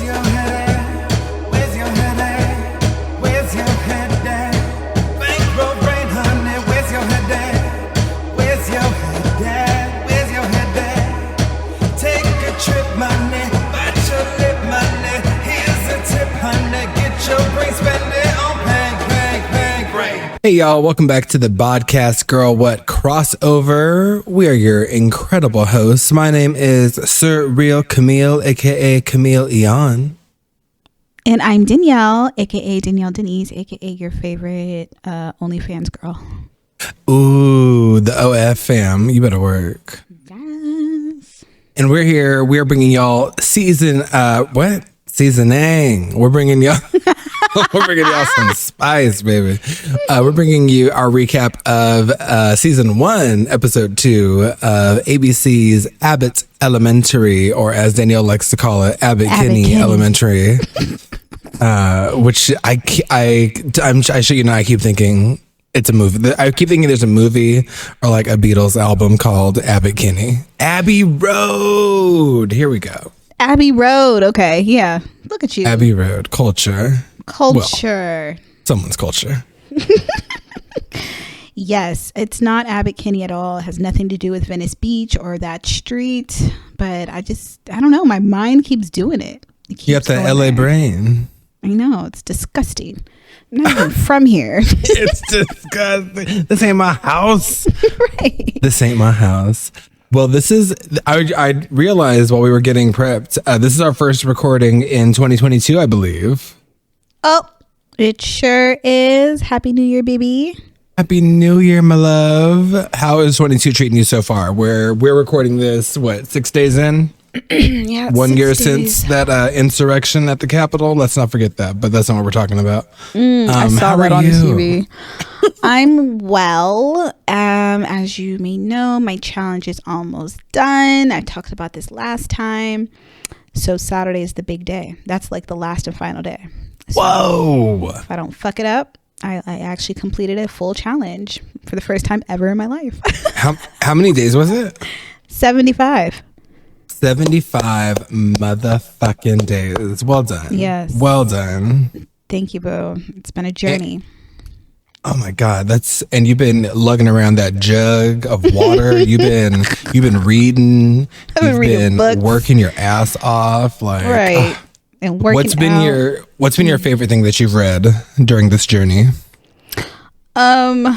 your head at? Where's your head at? Where's your head at? Bankroll brain, honey, where's your head at? Where's your head at? Where's your head at? Take a trip, money, bite your lip, money. Here's a tip, honey, get your brain spending on bang, bang, bang, brain. Hey y'all, welcome back to the podcast Girl What crossover. We are your incredible hosts. My name is Sir Real Camille, aka Camille Eon. And I'm Danielle, aka Danielle Denise, aka your favorite OnlyFans girl. Ooh, the OF fam. You better work. Yes. And we're here. We're bringing y'all seasoning. We're bringing y'all. We're bringing y'all some spice, baby. We're bringing you our recap of season 1, episode 2 of ABC's Abbott Elementary, or as Danielle likes to call it, Abbott Kinney Elementary. Which I should, I keep thinking it's a movie. I keep thinking there's a movie or like a Beatles album called Abbott Kinney. Abbey Road. Here we go. Abbey Road. Okay. Yeah. Look at you. Abbey Road. Culture. Well, someone's culture. Yes. It's not Abbott Kinney at all. It has nothing to do with Venice Beach or that street. But I don't know. My mind keeps doing it. You got the LA brain. I know. It's disgusting. I'm not even from here. It's disgusting. This ain't my house. Right. This ain't my house. Well, this is, I realized while we were getting prepped, this is our first recording in 2022, I believe. Oh, it sure is. Happy New Year, baby. Happy New Year, my love. How is 22 treating you so far? We're recording this, 6 days in? Yeah, 1 year since that insurrection at the Capitol. Let's not forget that, but that's not what we're talking about. I saw that on the TV. I'm well. As you may know, my challenge is almost done. I talked about this last time. So Saturday is the big day. That's like the last and final day. So whoa. if I don't fuck it up, I actually completed a full challenge for the first time ever in my life. How many days was it? 75. 75 motherfucking days. Well done. Yes. Well done. Thank you, boo. It's been a journey. Oh my God. And you've been lugging around that jug of water. You've been reading. You've been working your ass off. Like, right. And working what's been your favorite thing that you've read during this journey? 2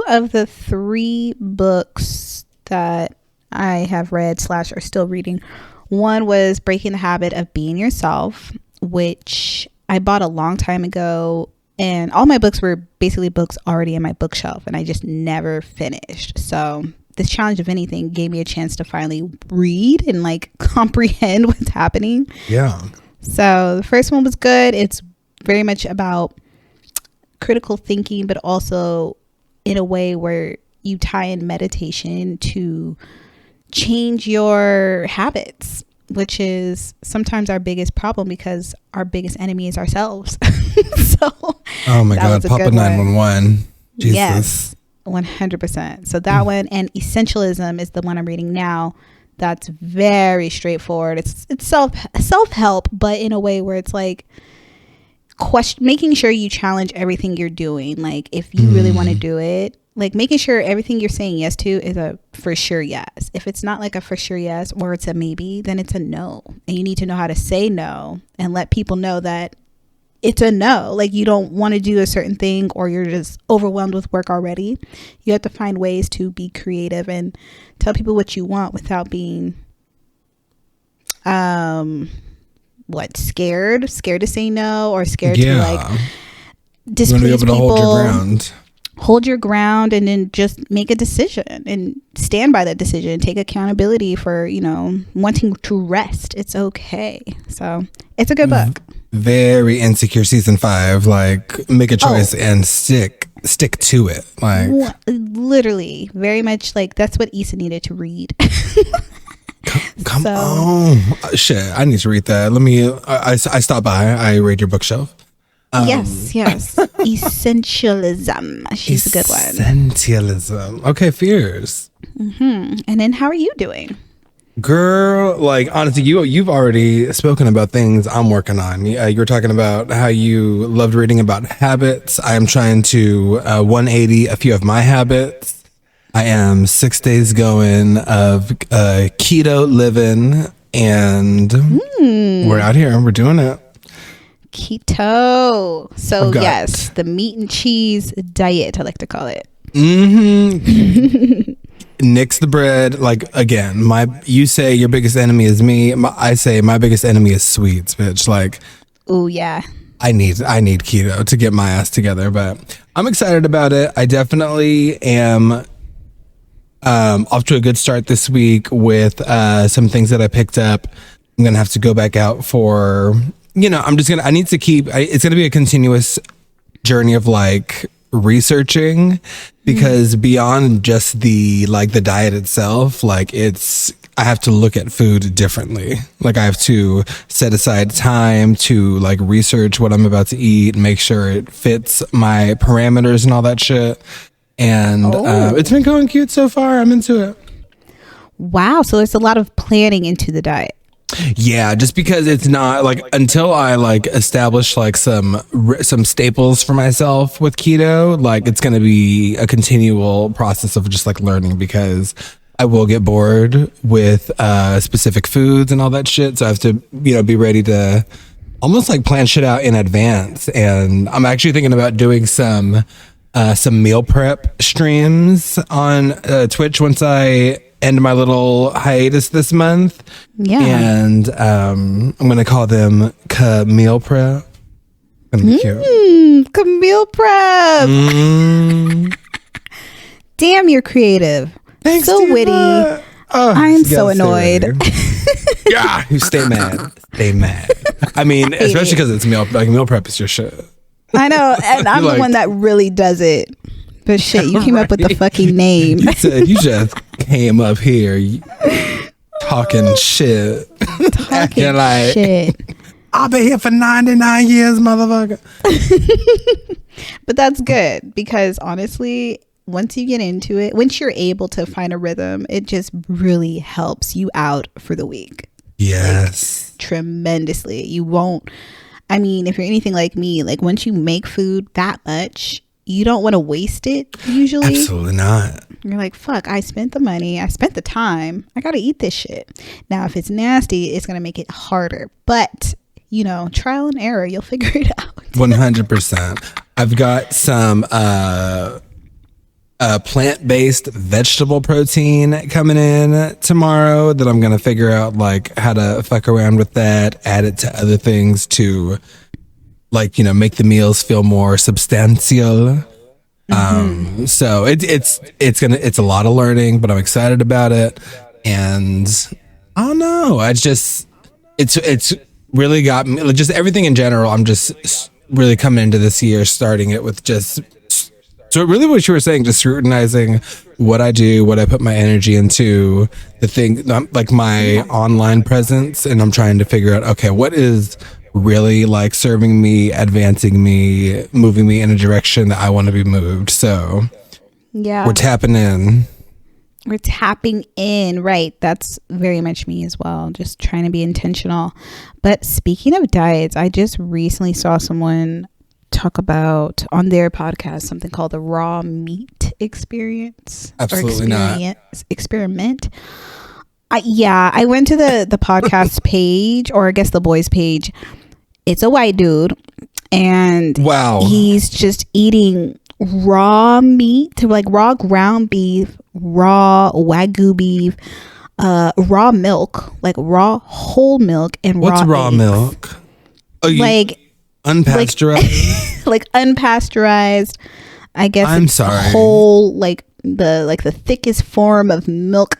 of the 3 books that I have read / are still reading. One was Breaking the Habit of Being Yourself, which I bought a long time ago, and all my books were basically books already in my bookshelf, and I just never finished. So this challenge, if anything, gave me a chance to finally read and like comprehend what's happening. Yeah. So the first one was good. It's very much about critical thinking, but also in a way where you tie in meditation to change your habits, which is sometimes our biggest problem because our biggest enemy is ourselves. So oh my God, Papa 911. Jesus. Yes, 100%. So that one, and Essentialism is the one I'm reading now. That's very straightforward. It's self-help, but in a way where it's like making sure you challenge everything you're doing. Like if you really want to do it, like making sure everything you're saying yes to is a for sure yes. If it's not like a for sure yes, or it's a maybe, then it's a no. And you need to know how to say no and let people know that it's a no. Like you don't want to do a certain thing, or you're just overwhelmed with work already. You have to find ways to be creative and tell people what you want without being scared to say no, or scared to like displease people. Hold your ground. Hold your ground, and then just make a decision and stand by that decision. Take accountability for, wanting to rest. It's okay. So it's a good book. Very Insecure season 5. Like make a choice and stick to it. Like literally, very much like that's what Issa needed to read. Come on. Shit, I need to read that. Let me, I stopped by. I read your bookshelf. Yes. Essentialism. She's a good one. Essentialism. Okay, fierce. And then how are you doing? Girl, like honestly, you've already spoken about things I'm working on. You were talking about how you loved reading about habits. I am trying to 180 a few of my habits. I am 6 days going of keto living, and we're out here. We're doing it. Keto. So I've got- yes, the meat and cheese diet, I like to call it. Nix the bread. Like again, you say your biggest enemy is me. I say my biggest enemy is sweets, bitch. Like, Oh yeah. I need keto to get my ass together, but I'm excited about it. I definitely am off to a good start this week with some things that I picked up. I'm gonna have to go back out for, I need to it's gonna be a continuous journey of like researching, because beyond just the diet itself, like I have to look at food differently. Like I have to set aside time to like research what I'm about to eat and make sure it fits my parameters and all that shit. And it's been going cute so far. I'm into it. Wow. So there's a lot of planning into the diet. Yeah, just because it's not like until I like establish like some staples for myself with keto, like it's going to be a continual process of just like learning, because I will get bored with specific foods and all that shit. So I have to, be ready to almost like plan shit out in advance. And I'm actually thinking about doing some meal prep streams on Twitch once I end my little hiatus this month. Yeah. And I'm going to call them meal prep. Gonna be cute. Camille prep. Damn, you're creative. Thanks, so Diva. witty. I'm you so gotta stay annoyed. ready. Yeah, you stay mad. Stay mad. I mean, especially because it's meal prep is your shit. I know, and I'm the one that really does it. But shit, you came up with the fucking name. You said you just came up here talking shit. Talking like, shit. I've been here for 99 years, motherfucker. But that's good, because honestly, once you get into it, once you're able to find a rhythm, it just really helps you out for the week. Yes. Like, tremendously. You won't, I mean, if you're anything like me, like once you make food that much, you don't want to waste it usually. Absolutely not. You're like, fuck, I spent the money, I spent the time, I gotta eat this shit. Now, if it's nasty, it's gonna make it harder. But, trial and error, you'll figure it out. 100%. I've got some plant-based vegetable protein coming in tomorrow that I'm gonna figure out like how to fuck around with that, add it to other things to like, make the meals feel more substantial. So it's a lot of learning, but I'm excited about it. And I don't know, it's really got me, just everything in general. I'm just really coming into this year, starting it with so really what you were saying, just scrutinizing what I do, what I put my energy into, the thing, like my online presence. And I'm trying to figure out, okay, what is really like serving me, advancing me, moving me in a direction that I want to be moved. So Yeah. we're tapping in. We're tapping in, right? That's very much me as well. Just trying to be intentional. But speaking of diets, I just recently saw someone talk about on their podcast something called the raw meat experience. Absolutely not. Experiment. I went to the podcast page, or I guess the boys page. It's a white dude, and Wow. he's just eating raw meat, like raw ground beef, raw Wagyu beef, raw milk, like raw whole milk, and What's raw eggs. milk? Oh, Like unpasteurized? like unpasteurized. I guess I'm it's sorry. whole, like the thickest form of milk.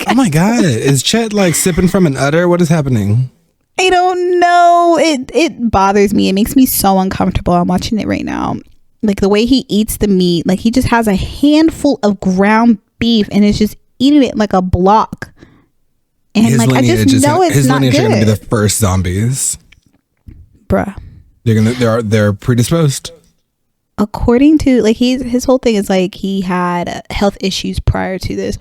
Oh my God. Is Chet like sipping from an udder? What is happening? I don't know. It bothers me. It makes me so uncomfortable. I'm watching it right now. Like the way he eats the meat, like he just has a handful of ground beef and is just eating it like a block. And His like I lineage just know it's his not lineage are gonna be good, the first zombies. bruh. They're predisposed. According to like his whole thing is like he had health issues prior to this,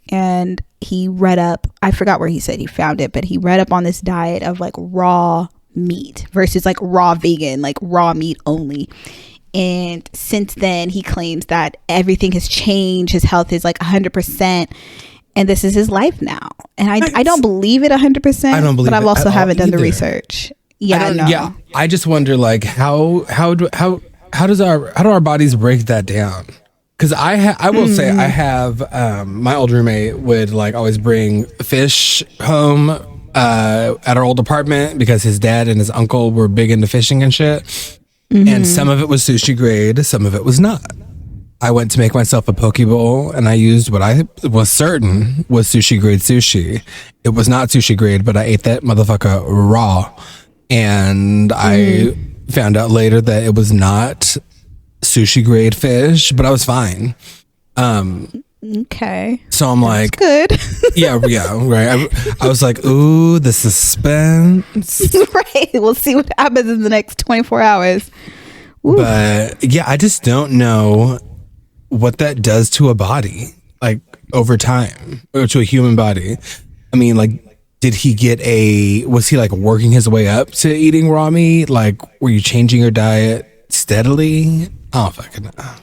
and he read up, I forgot where he said he found it, but he read up on this diet of like raw meat versus like raw vegan, like raw meat only. And since then he claims that everything has changed. His health is like 100%. And this is his life now. And I don't believe it 100%. I don't believe it. But I've also haven't done the research. Yeah, no. Yeah. I just wonder like how do our bodies break that down? Because I will say I have my old roommate would like always bring fish home at our old apartment because his dad and his uncle were big into fishing and shit. And some of it was sushi grade, some of it was not. I went to make myself a poke bowl and I used what I was certain was sushi grade sushi. It was not sushi grade, but I ate that motherfucker raw. And I found out later that it was not sushi grade fish, but I was fine. Okay. So I'm like, good. yeah, right. I was like, ooh, the suspense. Right. We'll see what happens in the next 24 hours. Ooh. But yeah, I just don't know what that does to a body, like over time, or to a human body. I mean, like, was he like working his way up to eating raw meat? Like, were you changing your diet steadily? I don't fucking know.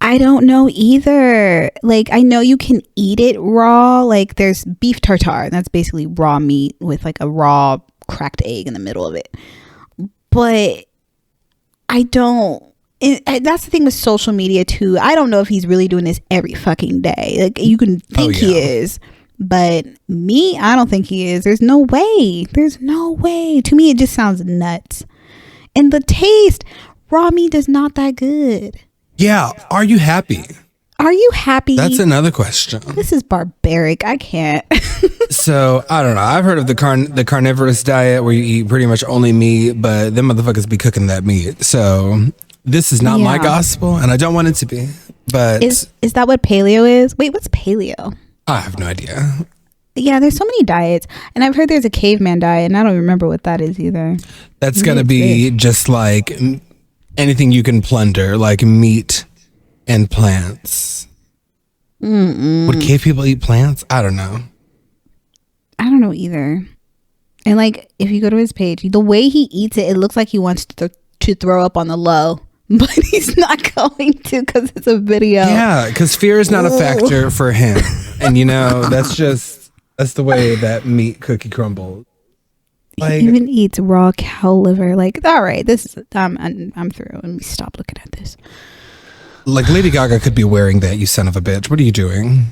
I don't know either. Like, I know you can eat it raw. Like, there's beef tartare, and that's basically raw meat with like a raw cracked egg in the middle of it. But I don't. That's the thing with social media too. I don't know if he's really doing this every fucking day. Like, you can think he is, but me, I don't think he is. There's no way. To me, it just sounds nuts. And the taste, raw meat is not that good. Yeah. Are you happy? That's another question. This is barbaric. I can't. So I don't know. I've heard of the carnivorous diet where you eat pretty much only meat, but them motherfuckers be cooking that meat. So this is not my gospel, and I don't want it to be. But is that what paleo is? Wait, what's paleo? I have no idea. Yeah, there's so many diets, and I've heard there's a caveman diet, and I don't remember what that is either. That's gonna be just like anything you can plunder, like meat and plants. Would cave people eat plants? I don't know. I don't know either. And like, if you go to his page, the way he eats it, it looks like he wants to throw up on the low, but he's not going to because it's a video. Yeah, because fear is not a factor for him, and that's the way that meat cookie crumbles. Like, he even eats raw cow liver. Like, all right, I'm through. Let me stop looking at this. Like, Lady Gaga could be wearing that, you son of a bitch. What are you doing?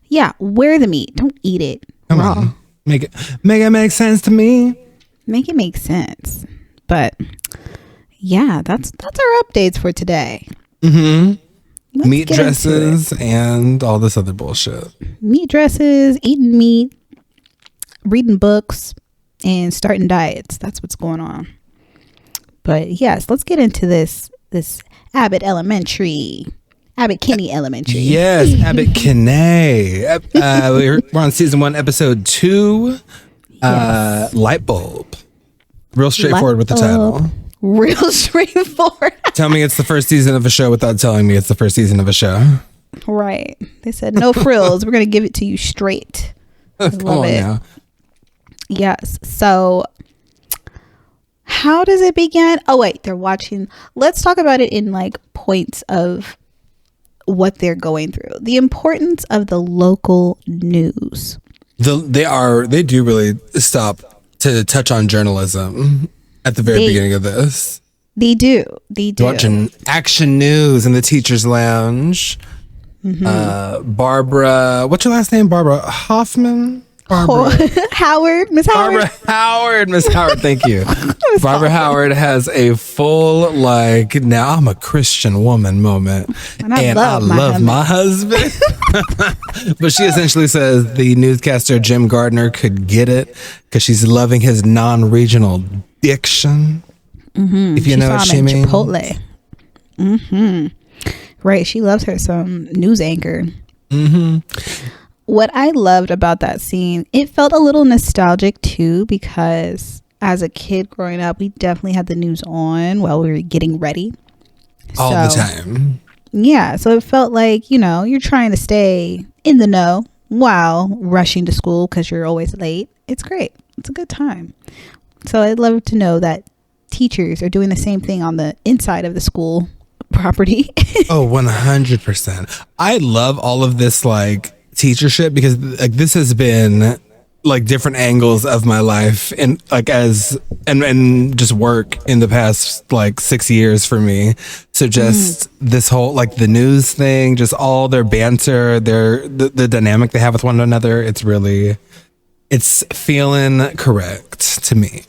Yeah, wear the meat. Don't eat it raw. On. Make it make sense to me. Make it make sense. But yeah, that's our updates for today. Meat dresses and all this other bullshit. Meat dresses, eating meat, reading books, and starting diets. That's what's going on. But yes, let's get into this Abbott Elementary. Abbott Kinney Elementary. Yes, Abbott Kinney. We're on season 1, episode 2. Yes. Light bulb. Real straightforward with the title. Real straightforward. Tell me it's the first season of a show without telling me it's the first season of a show. Right. They said no frills. We're going to give it to you straight. Love it. Now. Yes. So how does it begin? Oh, wait. They're watching. Let's talk about it in like points of what they're going through. The importance of the local news. They do really stop to touch on journalism at the very beginning of this. They do. Watching Action News in the teacher's lounge. Barbara, what's your last name? Barbara Hoffman? Howard, Miss Howard. Miss Howard, thank you. Barbara Howard has a full, like, now I'm a Christian woman moment. And I love my husband. But she essentially says the newscaster Jim Gardner could get it because she's loving his non-regional diction. If you know what she means. Chipotle. Right, she loves her some news anchor. What I loved about that scene, it felt a little nostalgic too, because as a kid growing up, we definitely had the news on while we were getting ready. All the time. Yeah. So it felt like, you're trying to stay in the know while rushing to school because you're always late. It's great. It's a good time. So I'd love to know that teachers are doing the same thing on the inside of the school property. Oh, 100%. I love all of this like teachership because like this has been like different angles of my life and like and just work in the past like 6 years for me. So just this whole like the news thing, just all their banter, the dynamic they have with one another. It's feeling correct to me.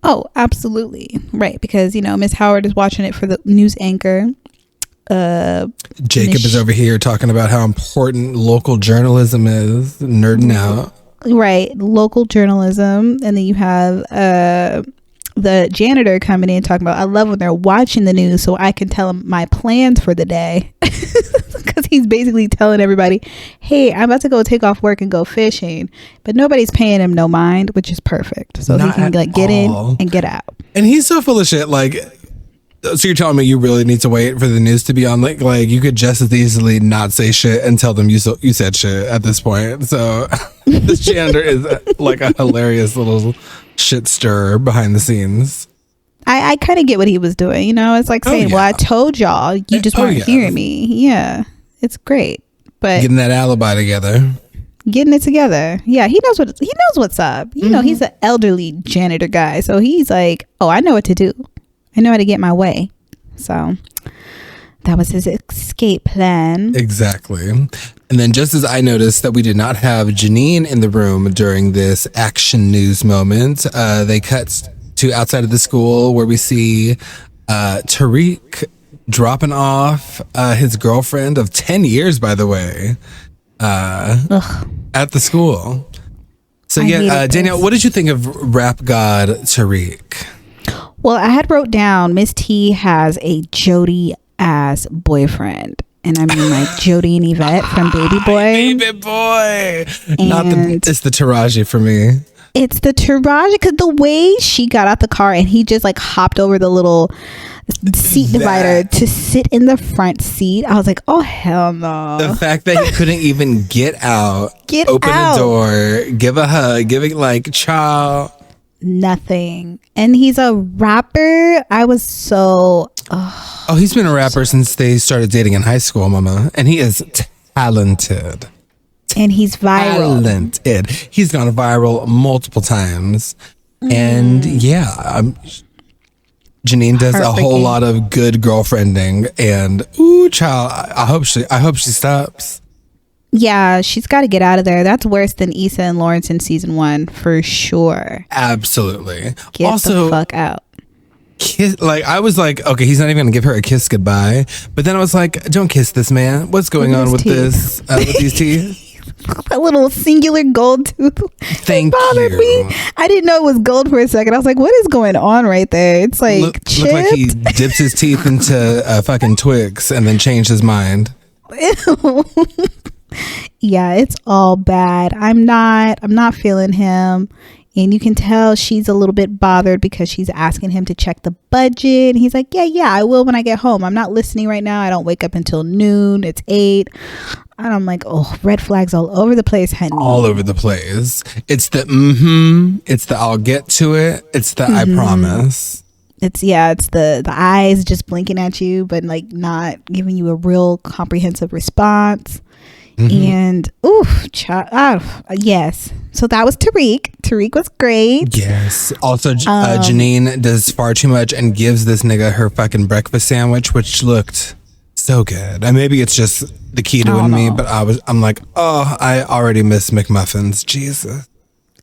Oh, absolutely. Right. Because, Miss Howard is watching it for the news anchor. Jacob is over here talking about how important local journalism is, nerding out. Right. Local journalism. And then you have the janitor coming in talking about, I love when they're watching the news so I can tell them my plans for the day. Because he's basically telling everybody, hey, I'm about to go take off work and go fishing. But nobody's paying him no mind, which is perfect. So he can like get in and get out. And he's so full of shit. Like, so you're telling me you really need to wait for the news to be on? Like you could just as easily not say shit and tell them you said shit at this point. So this janitor is like a hilarious little shit stirrer behind the scenes. I kind of get what he was doing. It's like saying, well, I told y'all, you just weren't hearing me. Yeah, it's great. But getting that alibi together. Getting it together. Yeah, he knows what's up. He's an elderly janitor guy. So he's like, oh, I know what to do. I know how to get my way. So that was his escape plan. Exactly. And then just as I noticed that we did not have Janine in the room during this action news moment, they cut to outside of the school where we see Tariq dropping off his girlfriend of 10 years, by the way, at the school. So Danielle, what did you think of rap god Tariq? Well, I had wrote down Miss T has a Jody ass boyfriend. And I mean like Jody and Yvette from Baby Boy. Baby Boy. It's the Taraji for me. It's the Taraji because the way she got out the car and he just like hopped over the little seat divider to sit in the front seat. I was like, oh hell no. The fact that he couldn't even get out, open the door, give a hug, give it like ciao. Nothing. And he's a rapper. I was so Oh, he's been a rapper since they started dating in high school, mama. And he is talented. And he's viral. Talented. He's gone viral multiple times. And yeah, Janine does a whole lot of good girlfriending. And ooh, child, I hope she stops. Yeah, she's got to get out of there. That's worse than Issa and Lawrence in season 1 for sure. Absolutely. Get also, the fuck out. I was like, okay, he's not even gonna give her a kiss goodbye. But then I was like, don't kiss this man. What's going on with this? With these teeth? A little singular gold tooth. Thank bothered you. Me. I didn't know it was gold for a second. I was like, what is going on right there? It's like looked like he dips his teeth into a fucking Twix and then changed his mind. Ew. Yeah, it's all bad. I'm not feeling him. And you can tell she's a little bit bothered because she's asking him to check the budget. And he's like, yeah, I will when I get home. I'm not listening right now. I don't wake up until noon. It's 8. And I'm like, oh, red flags all over the place, honey. All over the place. It's the it's the I'll get to it. It's the I promise. It's the eyes just blinking at you, but like not giving you a real comprehensive response. And yes. So that was Tariq. Tariq was great. Yes. Also, Janine does far too much and gives this nigga her fucking breakfast sandwich, which looked so good. And maybe it's just the keto in me, but I'm like, oh, I already miss McMuffins. Jesus.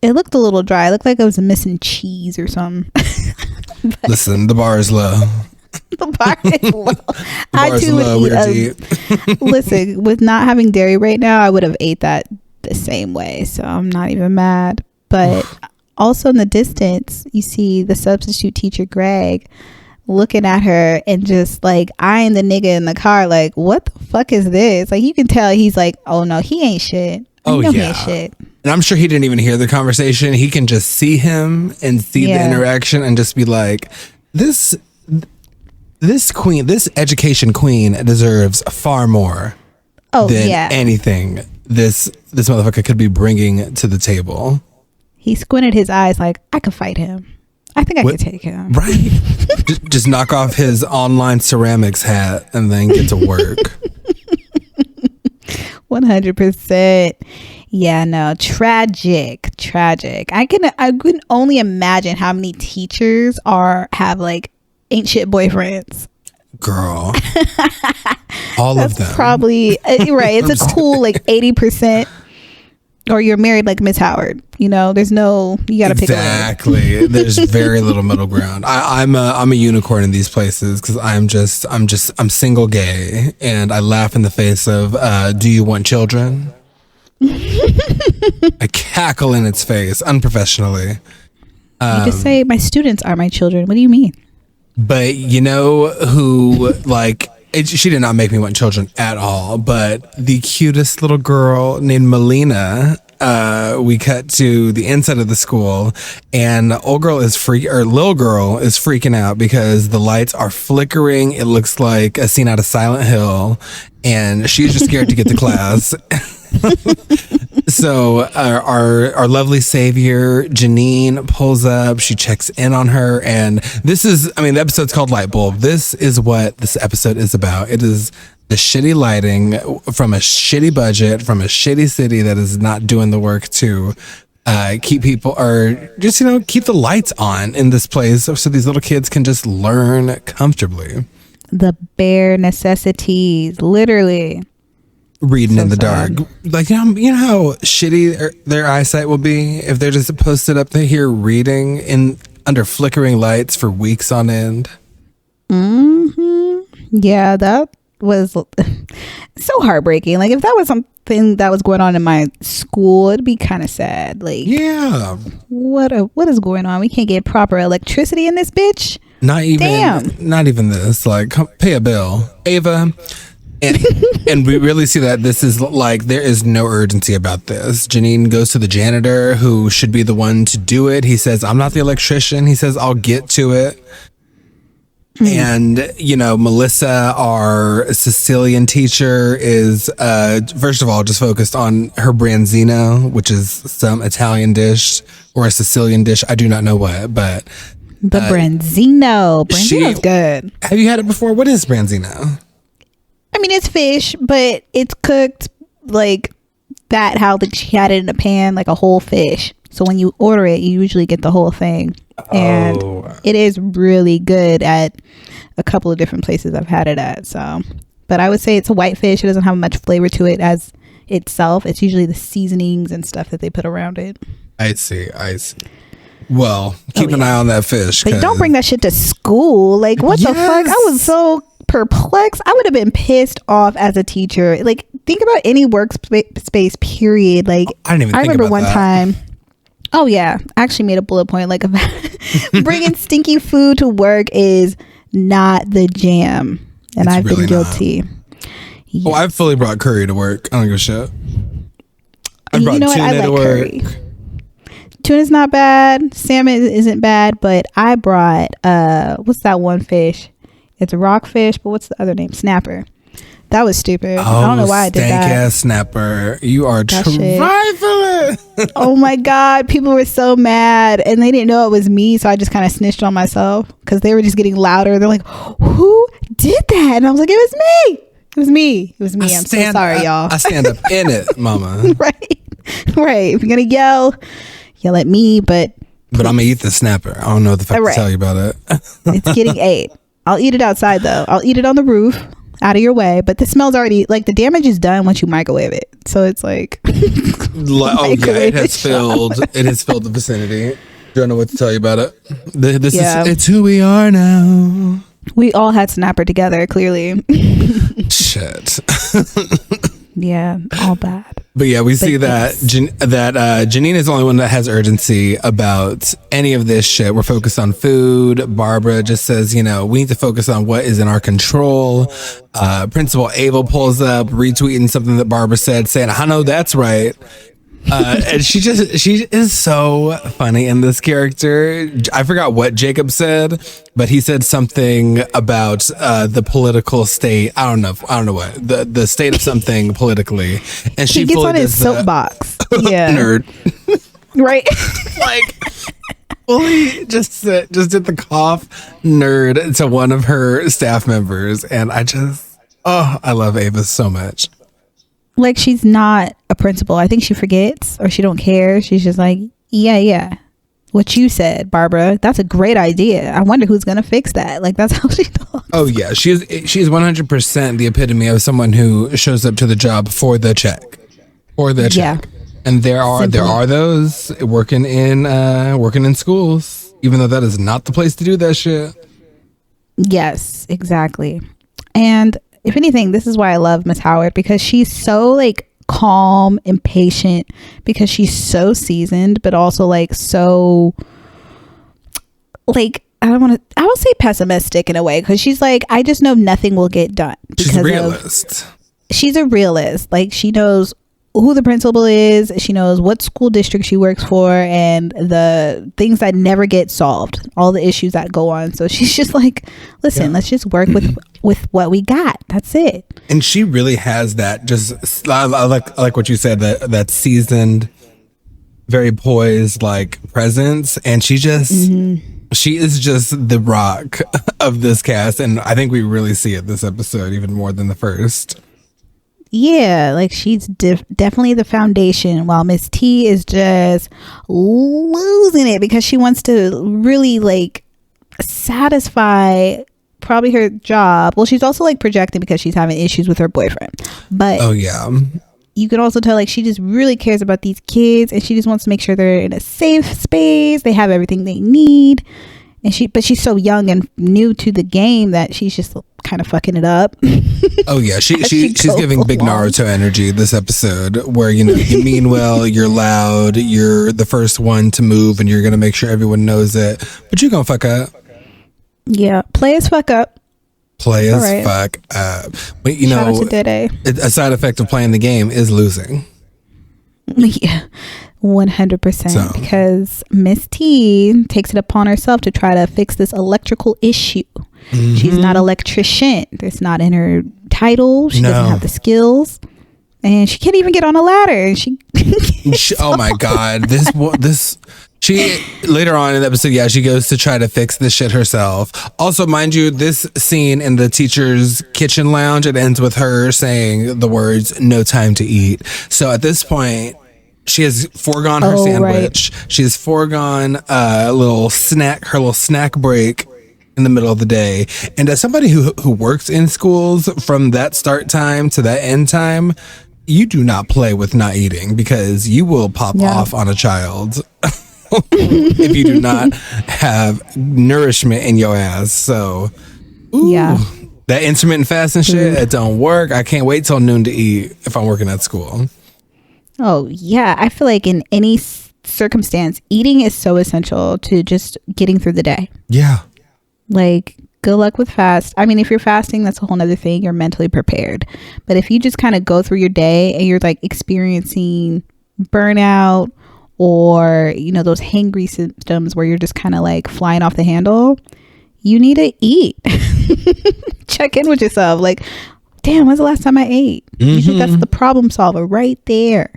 It looked a little dry. It looked like it was missing cheese or something. Listen, the bar is low. The bar is low. I too would eat. Listen, with not having dairy right now, I would have ate that the same way. So I'm not even mad. But also in the distance, you see the substitute teacher, Greg, looking at her and just like eyeing the nigga in the car like, what the fuck is this? Like you can tell he's like, oh no, he ain't shit. Oh yeah. He ain't shit. And I'm sure he didn't even hear the conversation. He can just see him and see the interaction and just be like, this queen, this education queen deserves far more than anything this motherfucker could be bringing to the table. He squinted his eyes like, I could fight him. I think I could take him. Right. just knock off his online ceramics hat and then get to work. 100%. Yeah, no, tragic. I can only imagine how many teachers have like ain't shit boyfriends. Girl. All of them. Probably right. It's a cool like 80%. Or you're married like Miss Howard. You know, there's no, you got to pick a lane. Exactly. There's very little middle ground. I'm a unicorn in these places because I'm single gay, and I laugh in the face of do you want children? I cackle in its face unprofessionally. You just say my students are my children. What do you mean? But you know who she did not make me want children at all, but the cutest little girl named Melina, we cut to the inside of the school, and little girl is freaking out because the lights are flickering. It looks like a scene out of Silent Hill, and she's just scared to get to class. So our lovely savior Janine pulls up. She checks in on her, and the episode's called Light Bulb. This is what this episode is about. It is the shitty lighting from a shitty budget from a shitty city that is not doing the work to keep people, or just keep the lights on in this place so these little kids can just learn comfortably. The bare necessities, literally. Reading so in the dark, like you know how shitty their eyesight will be if they're just posted up here reading in under flickering lights for weeks on end. Yeah, that was so heartbreaking. Like if that was something that was going on in my school, it'd be kind of sad. Like, yeah, what is going on? We can't get proper electricity in this bitch. Not even this. Like, pay a bill, Ava. And we really see that this is like, there is no urgency about this. Janine goes to the janitor who should be the one to do it. He says, I'm not the electrician. He says, I'll get to it. And, Melissa, our Sicilian teacher, is, first of all, just focused on her branzino, which is some Italian dish or a Sicilian dish. I do not know what, but. The branzino. Branzino's good. Have you had it before? What is branzino? I mean, it's fish, but it's cooked like that, how she had it in a pan, like a whole fish. So when you order it, you usually get the whole thing. And it is really good at a couple of different places I've had it at. So, but I would say it's a white fish. It doesn't have much flavor to it as itself. It's usually the seasonings and stuff that they put around it. I see. Well, keep an eye on that fish. Like, don't bring that shit to school. Like, what the fuck? I was so perplexed. I would have been pissed off as a teacher. Like, think about any workspace period. Like, I didn't even think remember about one that. time. Oh yeah, I actually made a bullet point. Like, bringing stinky food to work is not the jam, and I've been guilty. Yes. Oh, I've fully brought curry to work. I don't give a shit. I brought tuna to work. Curry. Tuna's not bad. Salmon isn't bad, but I brought what's that one fish? It's a rockfish, but what's the other name? Snapper. That was stupid. I don't know why I did that. Stank ass snapper. You are trifling. Oh my God. People were so mad and they didn't know it was me. So I just kind of snitched on myself because they were just getting louder. They're like, who did that? And I was like, it was me. I'm so sorry, y'all. I stand up in it, mama. Right. If you're going to yell at me, but I'm going to eat the snapper. I don't know what the fuck to tell you about it. It's getting ate. I'll eat it outside though. I'll eat it on the roof. Out of your way, but the smell's already, like, the damage is done once you microwave it, so it's like it has filled the vicinity. Don't know what to tell you about it. It's who we are now. We all had snapper together, clearly. Shit. Yeah, all bad. But yeah, we see that Janine is the only one that has urgency about any of this shit. We're focused on food. Barbara just says, we need to focus on what is in our control. Principal Ava pulls up, retweeting something that Barbara said, saying, I know that's right. And she is so funny in this character. I forgot what Jacob said, but he said something about the political state. I don't know what the state of something politically, and she He gets fully on his does the soapbox. Yeah. nerd. Right. Like fully just did the cough nerd to one of her staff members, and I love Ava so much. Like, she's not a principal. I think she forgets or she don't care. She's just like, yeah. What you said, Barbara, that's a great idea. I wonder who's gonna fix that. Like, that's how she talks. Oh yeah, she's 100% the epitome of someone who shows up to the job for the check. Yeah. And there are those working in schools, even though that is not the place to do that shit. Yes, exactly. And if anything, this is why I love Miss Howard, because she's so like calm and patient, because she's so seasoned, but also like so like I will say pessimistic in a way, because she's like, I just know nothing will get done. She's a realist. She's a realist. Like, she knows who the principal is, she knows what school district she works for, and the things that never get solved, all the issues that go on. So she's just like, listen, let's just work with what we got. That's it. And she really has that, just I like what you said, that seasoned, very poised like presence, and she is just the rock of this cast, and I think we really see it this episode even more than the first. Yeah, like, she's definitely the foundation, while Miss T is just losing it because she wants to really like satisfy probably her job. Well, she's also like projecting because she's having issues with her boyfriend. But oh yeah, you can also tell like she just really cares about these kids, and she just wants to make sure they're in a safe space, they have everything they need. And she's so young and new to the game that she's just kind of fucking it up. Oh yeah, she's giving big Naruto energy this episode, where you mean well, you're loud, you're the first one to move, and you're gonna make sure everyone knows it, but you're gonna fuck up. Yeah, play as fuck up. Fuck up. But Shout out to Dede. A side effect of playing the game is losing. Yeah. 100%, because Miss T takes it upon herself to try to fix this electrical issue. She's not an electrician. It's not in her title. She doesn't have the skills, and she can't even get on a ladder. And she oh my god, she later on in the episode, she goes to try to fix this shit herself. Also, mind you, this scene in the teacher's kitchen lounge, it ends with her saying the words "no time to eat." So at this point, she has foregone her sandwich. Right. She has foregone her little snack break in the middle of the day. And as somebody who works in schools, from that start time to that end time, you do not play with not eating, because you will pop off on a child if you do not have nourishment in your ass. So, that intermittent fasting shit, it don't work. I can't wait till noon to eat if I'm working at school. Oh, yeah. I feel like in any circumstance, eating is so essential to just getting through the day. Yeah. Like, good luck with fast. I mean, if you're fasting, that's a whole nother thing. You're mentally prepared. But if you just kind of go through your day and you're like experiencing burnout or, those hangry symptoms where you're just kind of like flying off the handle, you need to eat. Check in with yourself. Like, damn, when's the last time I ate? Usually that's the problem solver right there.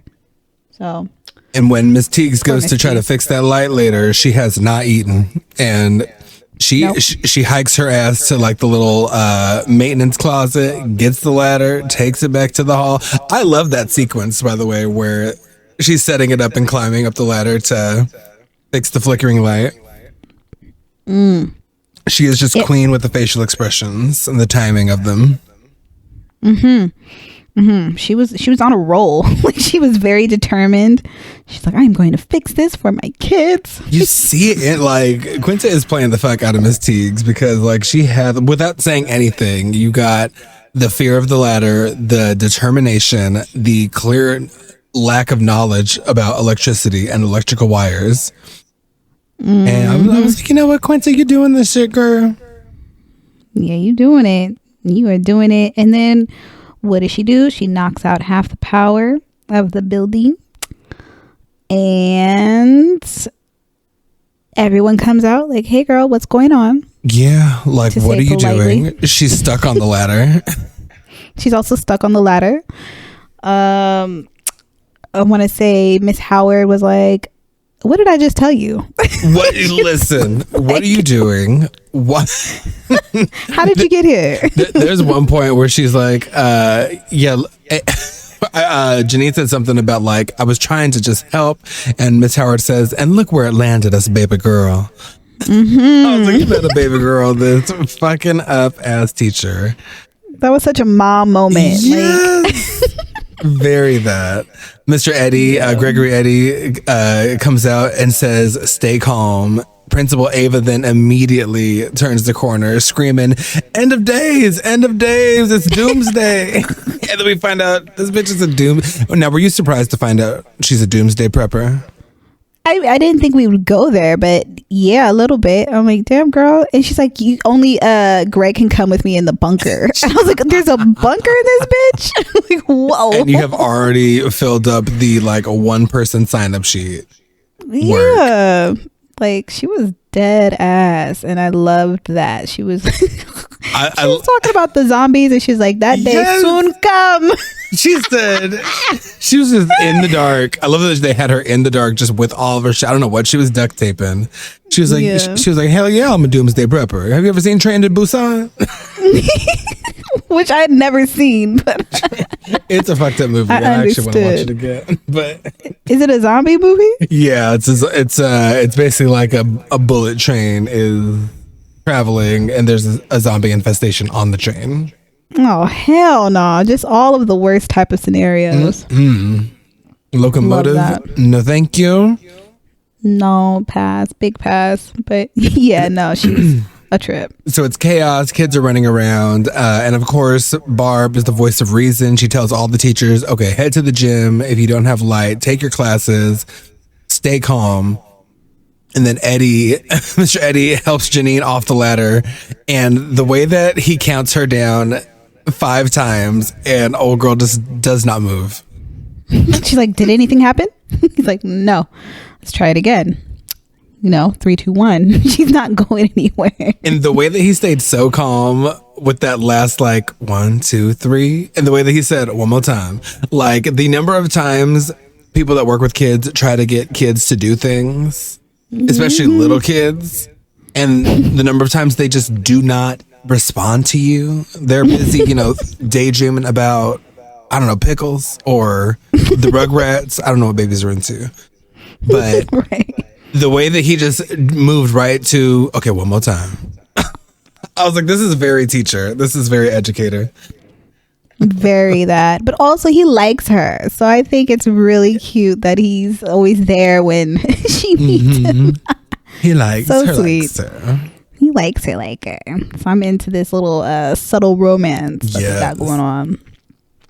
So, and when Miss Teagues goes to try to fix that light later, she has not eaten, and she hikes her ass to like the little maintenance closet, gets the ladder, takes it back to the hall. I love that sequence, by the way, where she's setting it up and climbing up the ladder to fix the flickering light. She is just queen with the facial expressions and the timing of them. She was on a roll. Like, she was very determined. She's like, I'm going to fix this for my kids. You see it, like, Quinta is playing the fuck out of Miss Teagues, because like she had, without saying anything, you got the fear of the ladder, the determination, the clear lack of knowledge about electricity and electrical wires. And I was like, you know what, Quinta, you doing this shit, girl. Yeah, you doing it. You are doing it. And then what does she do? She knocks out half the power of the building. And everyone comes out like, hey girl, what's going on? Yeah, like, what are you doing? She's stuck on the ladder. She's also stuck on the ladder. I want to say Miss Howard was like, what did I just tell you? What? Listen, what are you doing? What? How did you get here? There's one point where she's like, Janine said something about like, I was trying to just help. And Miss Howard says, and look where it landed us, baby girl. I was like, you better baby girl this fucking up ass teacher. That was such a mom moment. Yes. Very that. Mr. Eddie, Gregory Eddie, comes out and says, stay calm. Principal Ava then immediately turns the corner screaming, end of days, it's doomsday. And then we find out this bitch is a doom. Now, were you surprised to find out she's a doomsday prepper? I didn't think we would go there, but yeah, a little bit. I'm like, damn girl. And she's like, you only Greg can come with me in the bunker. And I was like, there's a bunker in this bitch? Like, whoa. And you have already filled up the like one person sign up sheet. Yeah. Like, she was dead ass, and I loved that. She was she was talking about the zombies, and she's like, that day soon come. She said she was just in the dark. I love that they had her in the dark just with all of her I don't know what she was duct taping. She was like, she was like, hell yeah, I'm a doomsday prepper. Have you ever seen Train to Busan? Which I had never seen, but it's a fucked up movie. I actually want to watch it again. But is it a zombie movie? Yeah, it's basically like a bullet train is traveling and there's a zombie infestation on the train. Oh hell no! Just all of the worst type of scenarios. Locomotive? No, thank you. No, pass, big pass. But yeah, no, she's a trip. So it's chaos. Kids are running around, and of course, Barb is the voice of reason. She tells all the teachers, "Okay, head to the gym. If you don't have light, take your classes. Stay calm." And then Eddie, Mr. Eddie, helps Janine off the ladder, and the way that he counts her down 5 times, and old girl just does not move. She's like, did anything happen? He's like, no. Let's try it again. 3, 2, 1. She's not going anywhere. And the way that he stayed so calm with that last 1, 2, 3, and the way that he said one more time, the number of times people that work with kids try to get kids to do things, especially little kids, and the number of times they just do not respond to you. They're busy, daydreaming about, I don't know, pickles or the Rugrats. I don't know what babies are into. But right. The way that he just moved right to, okay, one more time. I was like, this is very teacher. This is very educator. Very that. But also he likes her. So I think it's really cute that he's always there when she needs him. He likes so her. Sweet. Likes her. He likes her like her. So I'm into this little subtle romance that we got going on.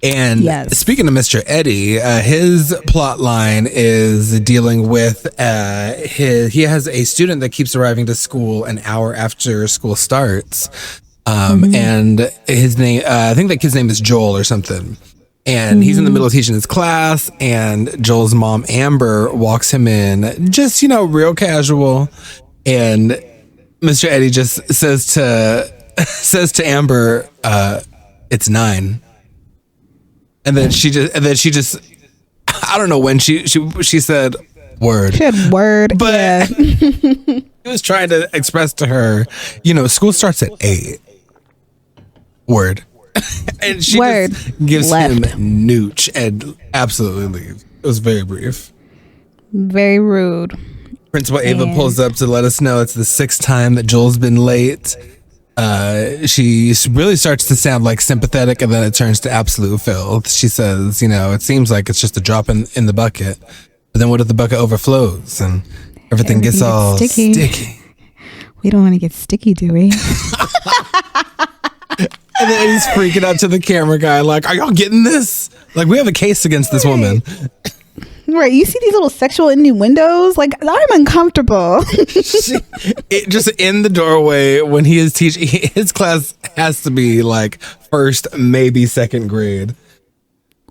And speaking of Mr. Eddie, his plot line is dealing with he has a student that keeps arriving to school an hour after school starts. And his name, I think that kid's name is Joel or something. And he's in the middle of teaching his class, and Joel's mom, Amber, walks him in, just, real casual. And Mr. Eddie just says to Amber, it's 9. And then she just, I don't know when she said word. She said word, but yeah. He was trying to express to her, school starts at 8. Word. And she just gives him nooch and absolutely leaves. It was very brief. Very rude. Principal Ava pulls up to let us know it's the 6th time that Joel's been late. She really starts to sound sympathetic, and then it turns to absolute filth. She says, it seems like it's just a drop in the bucket. But then what if the bucket overflows and everything gets all sticky? We don't want to get sticky, do we? And then he's freaking out to the camera guy, are y'all getting this? We have a case against this woman. Right, you see these little sexual innuendos? I'm uncomfortable. Just in the doorway when he is teaching, his class has to be 1st, maybe 2nd grade.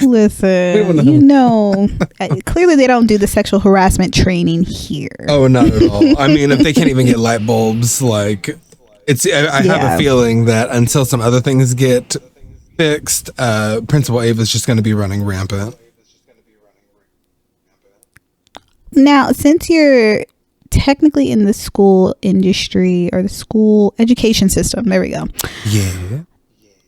Listen, clearly they don't do the sexual harassment training here. Oh, not at all. I mean, if they can't even get light bulbs, like I have a feeling that until some other things get fixed, Principal Ava's just going to be running rampant. Now, since you're technically in the school industry or the school education system, there we go. Yeah.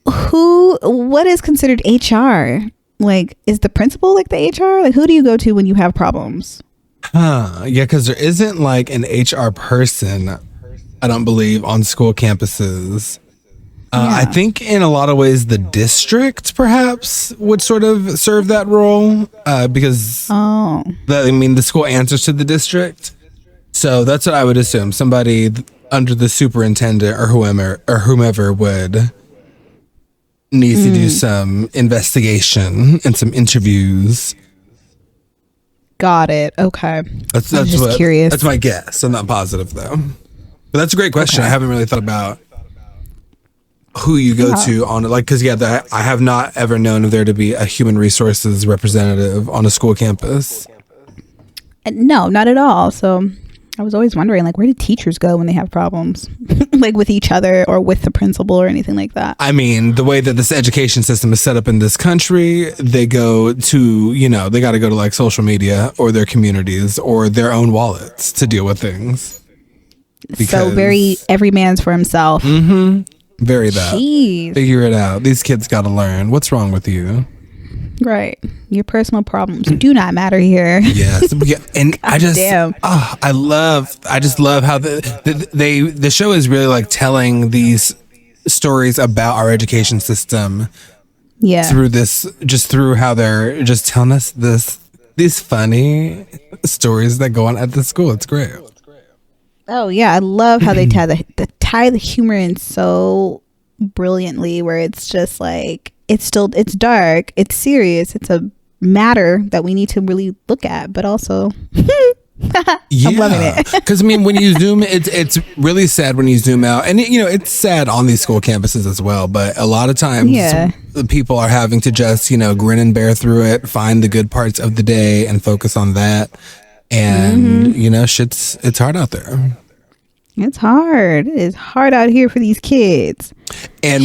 What is considered HR? Like, is the principal like the HR? Like, who do you go to when you have problems? Yeah, because there isn't like an HR person, I don't believe, on school campuses. I think in a lot of ways the district perhaps would sort of serve that role because the school answers to the district. So that's what I would assume. Somebody under the superintendent or whomever would needs to do some investigation and some interviews. Got it. Okay. That's just curious. That's my guess. I'm not positive though. But that's a great question. Okay. I haven't really thought about who you go to on it. Like, because I have not ever known of there to be a human resources representative on a school campus. No, not at all. So I was always wondering, like, where do teachers go when they have problems, like with each other or with the principal or anything like that? I mean, the way that this education system is set up in this country, they go to, they got to go to like social media or their communities or their own wallets to deal with things. So very every man's for himself. Mm-hmm. Very that. Jeez. Figure it out. These kids got to learn. What's wrong with you? Right. Your personal problems do not matter here. Yes. And I just love how the show is really like telling these stories about our education system. Yeah. Through how they're just telling us these funny stories that go on at the school. It's great. Oh yeah, I love how they tie the humor in so brilliantly, where it's just like it's dark, it's serious, it's a matter that we need to really look at, but also I'm loving it. Because I mean, when you zoom, it's really sad when you zoom out, and it's sad on these school campuses as well. But a lot of times, the people are having to just grin and bear through it, find the good parts of the day, and focus on that. And it's hard out there. It's hard. It is hard out here for these kids. And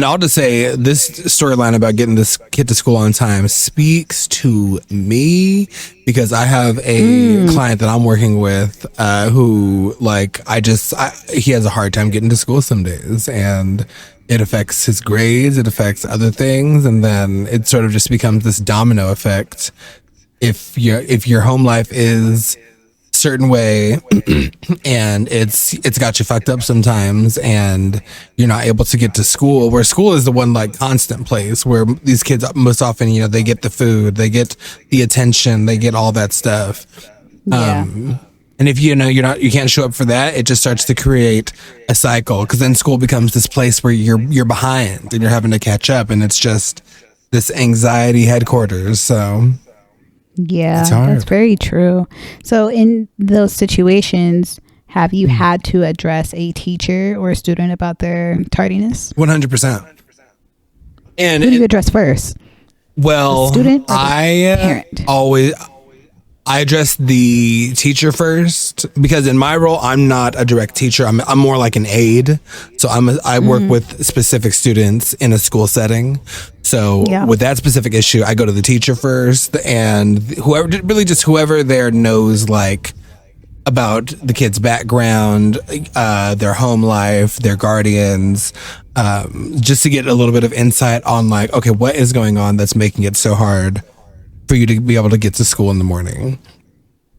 I'll just say this storyline about getting this kid to school on time speaks to me, because I have a client that I'm working with who he has a hard time getting to school some days, and it affects his grades, it affects other things, and then it sort of just becomes this domino effect. If your home life is a certain way and it's got you fucked up sometimes, and you're not able to get to school, where school is the one like constant place where these kids most often they get the food, they get the attention, they get all that stuff. And if you can't show up for that, it just starts to create a cycle, because then school becomes this place where you're behind and you're having to catch up, and it's just this anxiety headquarters. So yeah, that's very true. So in those situations, have you had to address a teacher or a student about their tardiness? 100%. And who do you address first? Well, the student or the parent? I address the teacher first, because in my role, I'm not a direct teacher. I'm more like an aide. So I work with specific students in a school setting. So with that specific issue, I go to the teacher first, and whoever there knows like about the kid's background, their home life, their guardians, just to get a little bit of insight on like, okay, what is going on that's making it so hard for you to be able to get to school in the morning,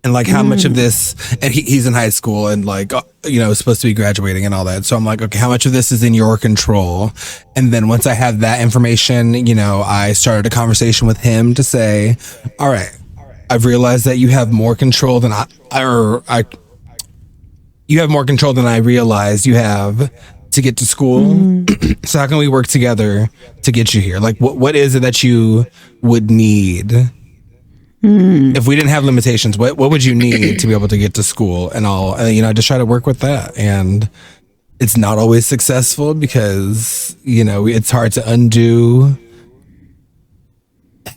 and like how much of this, and he's in high school and like supposed to be graduating and all that. So I'm like, okay, how much of this is in your control? And then once I have that information, I started a conversation with him to say, all right, I've realized that you have more control than you have more control than I realized you have to get to school. So how can we work together to get you here? Like what is it that you would need? If we didn't have limitations, what would you need to be able to get to school? And I just try to work with that. And it's not always successful, because, it's hard to undo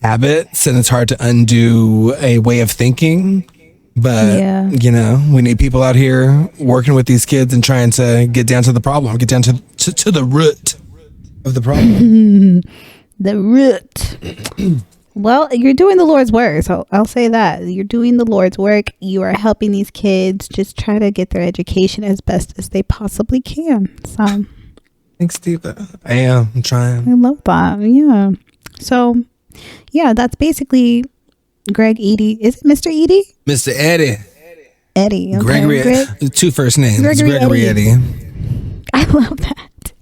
habits and it's hard to undo a way of thinking. But, you know, we need people out here working with these kids and trying to get down to the problem, get down to the root of the problem. The root. Well, you're doing the Lord's work. So I'll say that. You're doing the Lord's work. You are helping these kids just try to get their education as best as they possibly can. So thanks, Diva. I am. I'm trying. I love that. Yeah. So, yeah, that's basically Greg Eady. Is it Mr. Eady? Mr. Eddie. Eddie. Okay. Gregory. Two first names. Gregory Eddie. I love that.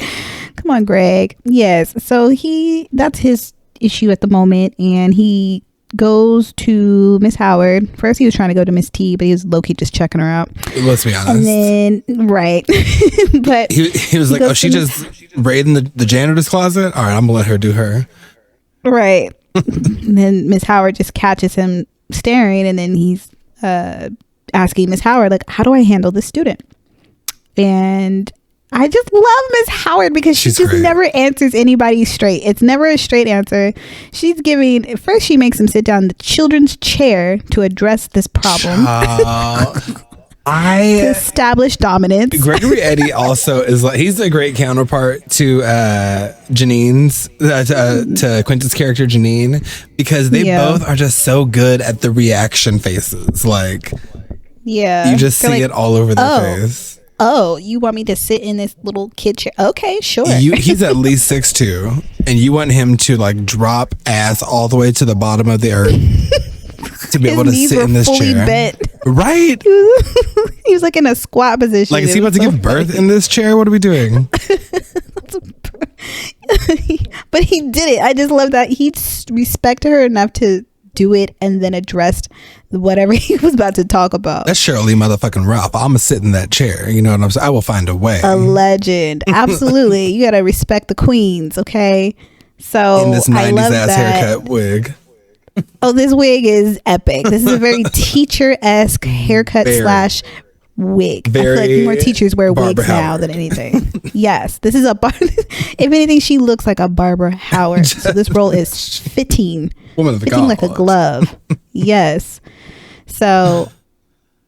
Come on, Greg. Yes. So that's his issue at the moment. And he goes to Miss Howard. First, he was trying to go to Miss T, but he was low-key just checking her out. Let's be honest. And then, right. But he was like, oh, she just raiding the janitor's closet? All right, I'm going to let her do her. Right. And then Miss Howard just catches him staring, and then he's asking Miss Howard, like, how do I handle this student? And I just love Miss Howard because she just never answers anybody straight. It's never a straight answer. She's giving, first she makes him sit down in the children's chair to address this problem. To establish dominance. Gregory Eddie also is like, he's a great counterpart to Janine's to Quentin's character Janine, because they both are just so good at the reaction faces. Like, you just see it all over their face. Oh, you want me to sit in this little kid chair? Okay, sure. He's at least 6'2", and you want him to like drop ass all the way to the bottom of the earth to be able to sit in this chair. Bent. Right? He was like in a squat position. Like, is he about to give birth in this chair? What are we doing? But he did it. I just love that he respected her enough to do it and then addressed whatever he was about to talk about. That's Shirley motherfucking Ralph. I'm gonna sit in that chair. You know what I'm saying? I will find a way. A legend. Absolutely. You gotta respect the queens, okay? So in this 90s ass haircut wig. Oh, this wig is epic. This is a very teacher-esque haircut slash wig. I feel like more teachers wear wigs now than anything. Yes, this is if anything, she looks like a Barbara Howard. So this role is fitting like a glove. Yes. So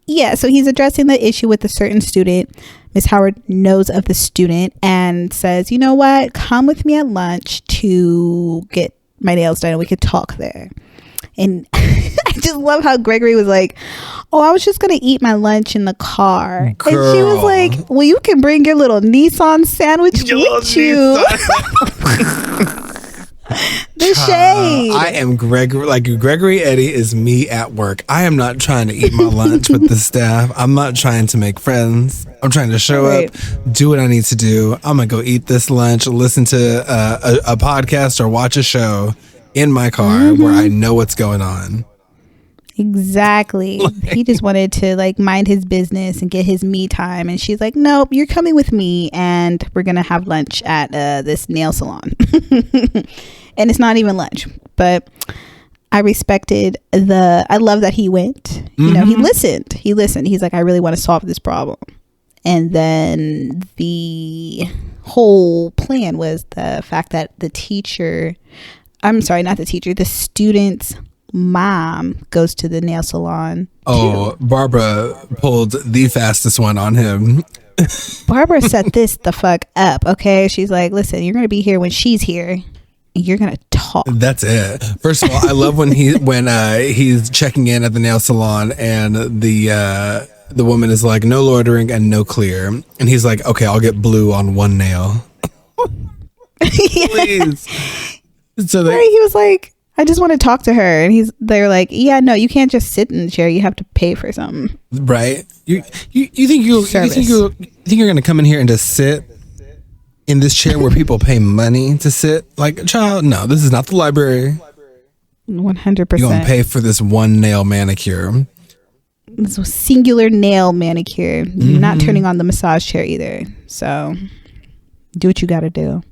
so he's addressing the issue with a certain student. Miss Howard knows of the student and says, you know what, come with me at lunch to get my nails done and we could talk there. And I just love how Gregory was like, oh, I was just going to eat my lunch in the car. Girl. And she was like, well, you can bring your little Nissan sandwich with you. The shade. I am Gregory Eddie is me at work. I am not trying to eat my lunch with the staff. I'm not trying to make friends. I'm trying to show up, do what I need to do. I'm going to go eat this lunch, listen to a podcast or watch a show in my car where I know what's going on. Exactly. He just wanted to like mind his business and get his me time. And she's like, nope, you're coming with me and we're going to have lunch at this nail salon. And it's not even lunch, but I respected I love that he went, you know, he listened. He's like, I really want to solve this problem. And then the whole plan was the fact that the student's mom goes to the nail salon. Oh, too. Barbara pulled the fastest one on him. Barbara set this the fuck up. Okay. She's like, listen, you're going to be here when she's here. And you're going to talk. That's it. First of all, I love when he's checking in at the nail salon and the woman is like, no loitering and no clear. And he's like, okay, I'll get blue on one nail. Please. So he was like, I just want to talk to her. And they're like, yeah, no, you can't just sit in the chair. You have to pay for something. Right. You think you're going to come in here and just sit in this chair where people pay money to sit? Like, child, no, this is not the library. 100%. You're going to pay for this one nail manicure. This was singular nail manicure. You're not turning on the massage chair either. So do what you got to do.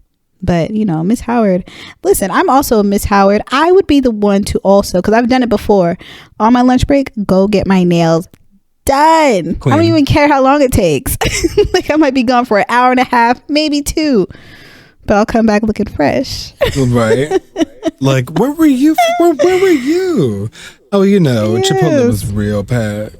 But, you know, Miss Howard, listen, I'm also a Miss Howard. I would be the one to also, because I've done it before, on my lunch break, go get my nails done. Queen. I don't even care how long it takes. Like, I might be gone for an hour and a half, maybe 2. but I'll come back looking fresh. Right? Like, where were you? Where were you? Oh, Chipotle was real packed.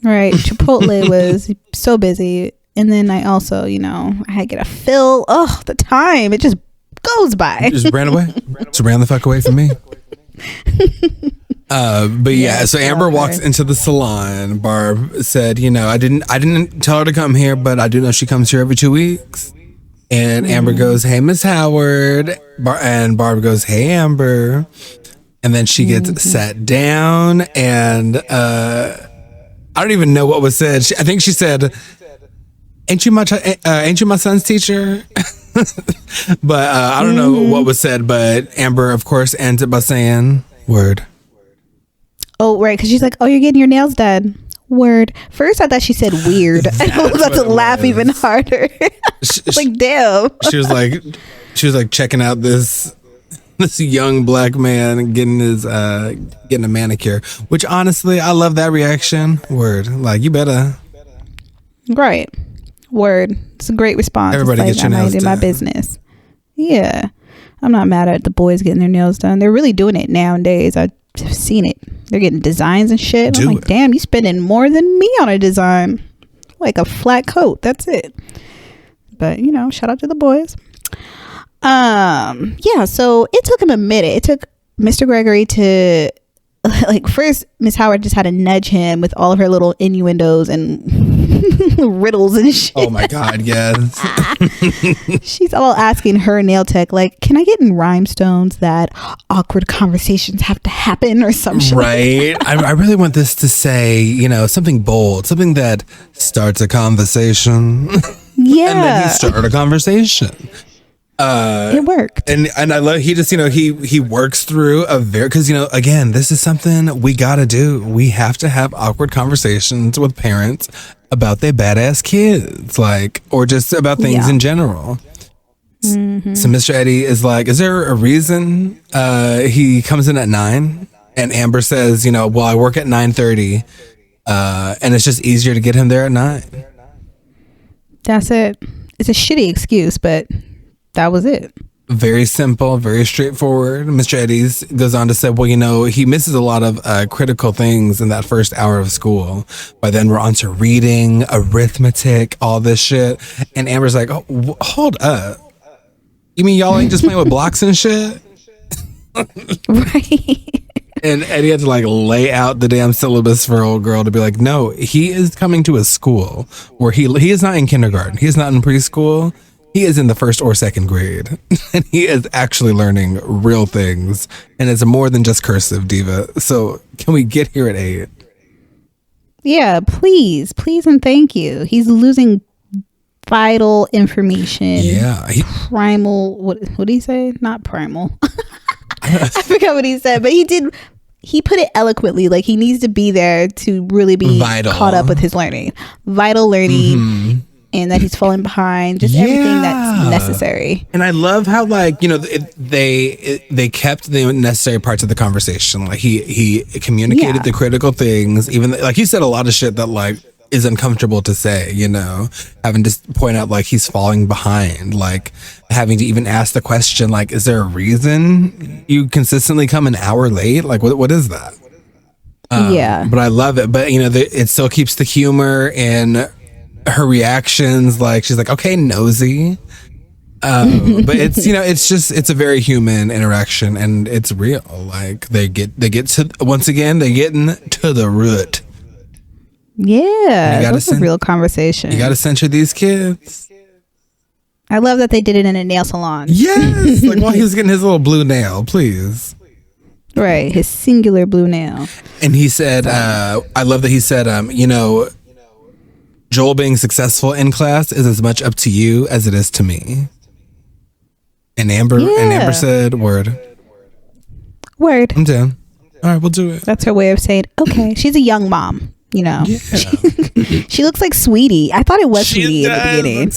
Right. Chipotle was so busy. And then I also, I had to get a fill. Oh, the time. It just goes by. It just ran away. Just ran the fuck away from me. But yeah, so Amber walks into the salon. Barb said, I didn't tell her to come here, but I do know she comes here every 2 weeks. And Amber goes, "Hey, Miss Howard." And Barb goes, "Hey, Amber." And then she gets sat down, and I don't even know what was said. I think she said, ain't you my son's teacher?" But I don't know what was said, but Amber, of course, ends it by saying, "Word." Oh, right. Because she's like, "Oh, you're getting your nails done." Word. First, I thought she said weird. I was about to laugh even harder. Like, damn. She was like checking out this young black man getting a manicure, which honestly, I love that reaction. Word. Like, you better. Right. Word. It's a great response. Everybody it's get your nails done. My business. Yeah. I'm not mad at the boys getting their nails done. They're really doing it nowadays. I've seen it. They're getting designs and shit. I'm like, damn, you spending more than me on a design. Like a flat coat. That's it. But, shout out to the boys. Yeah, so it took him a minute. It took Mr. Gregory to, first, Miss Howard just had to nudge him with all of her little innuendos and riddles and shit. Oh my God, yes. She's all asking her nail tech, can I get in rhinestones that awkward conversations have to happen or some shit? Right. I really want this to say, something bold, something that starts a conversation. Yeah. And then he started a conversation. It worked. And I love, he just, he works through because, again, this is something we got to do. We have to have awkward conversations with parents about their badass kids, or just about things in general. Mm-hmm. So Mr. Eddie is like, is there a reason he comes in at 9? And Amber says, well, I work at 9:30, and it's just easier to get him there at 9. That's it. It's a shitty excuse, but that was it. Very simple, very straightforward. Mr. Eddie's goes on to say, well, he misses a lot of critical things in that first hour of school. By then we're on to reading, arithmetic, all this shit. And Amber's like, oh, hold up. You mean y'all ain't just playing with blocks and shit? Right. And Eddie had to lay out the damn syllabus for old girl to be like, no, he is coming to a school where he is not in kindergarten. He is not in preschool. He is in the 1st or 2nd grade, and he is actually learning real things, and it's more than just cursive, diva. So can we get here at 8? Yeah, please, and thank you. He's losing vital information. Yeah, primal. What did he say? Not primal. I forgot what he said, but he put it eloquently. He needs to be there to really be vital. Caught up with his learning. Vital learning. Mm-hmm. And that he's falling behind, just everything that's necessary. And I love how they kept the necessary parts of the conversation. He communicated the critical things, even he said a lot of shit that is uncomfortable to say, having to point out he's falling behind, having to even ask the question, is there a reason you consistently come an hour late? What is that? Yeah. But I love it. But it still keeps the humor in her reactions. She's like, okay, nosy. But it's a very human interaction, and it's real. They get to, once again, they get into the root. Yeah, that's a real conversation. You got to censure these kids. I love that they did it in a nail salon. Yes, while he was getting his little blue nail, please. Right, his singular blue nail. And he said, I love that he said, Joel being successful in class is as much up to you as it is to me. And Amber said, word. I'm down. All right, we'll do it. That's her way of saying, okay. She's a young mom, Yeah. She looks like Sweetie. I thought it was Sweetie in the beginning.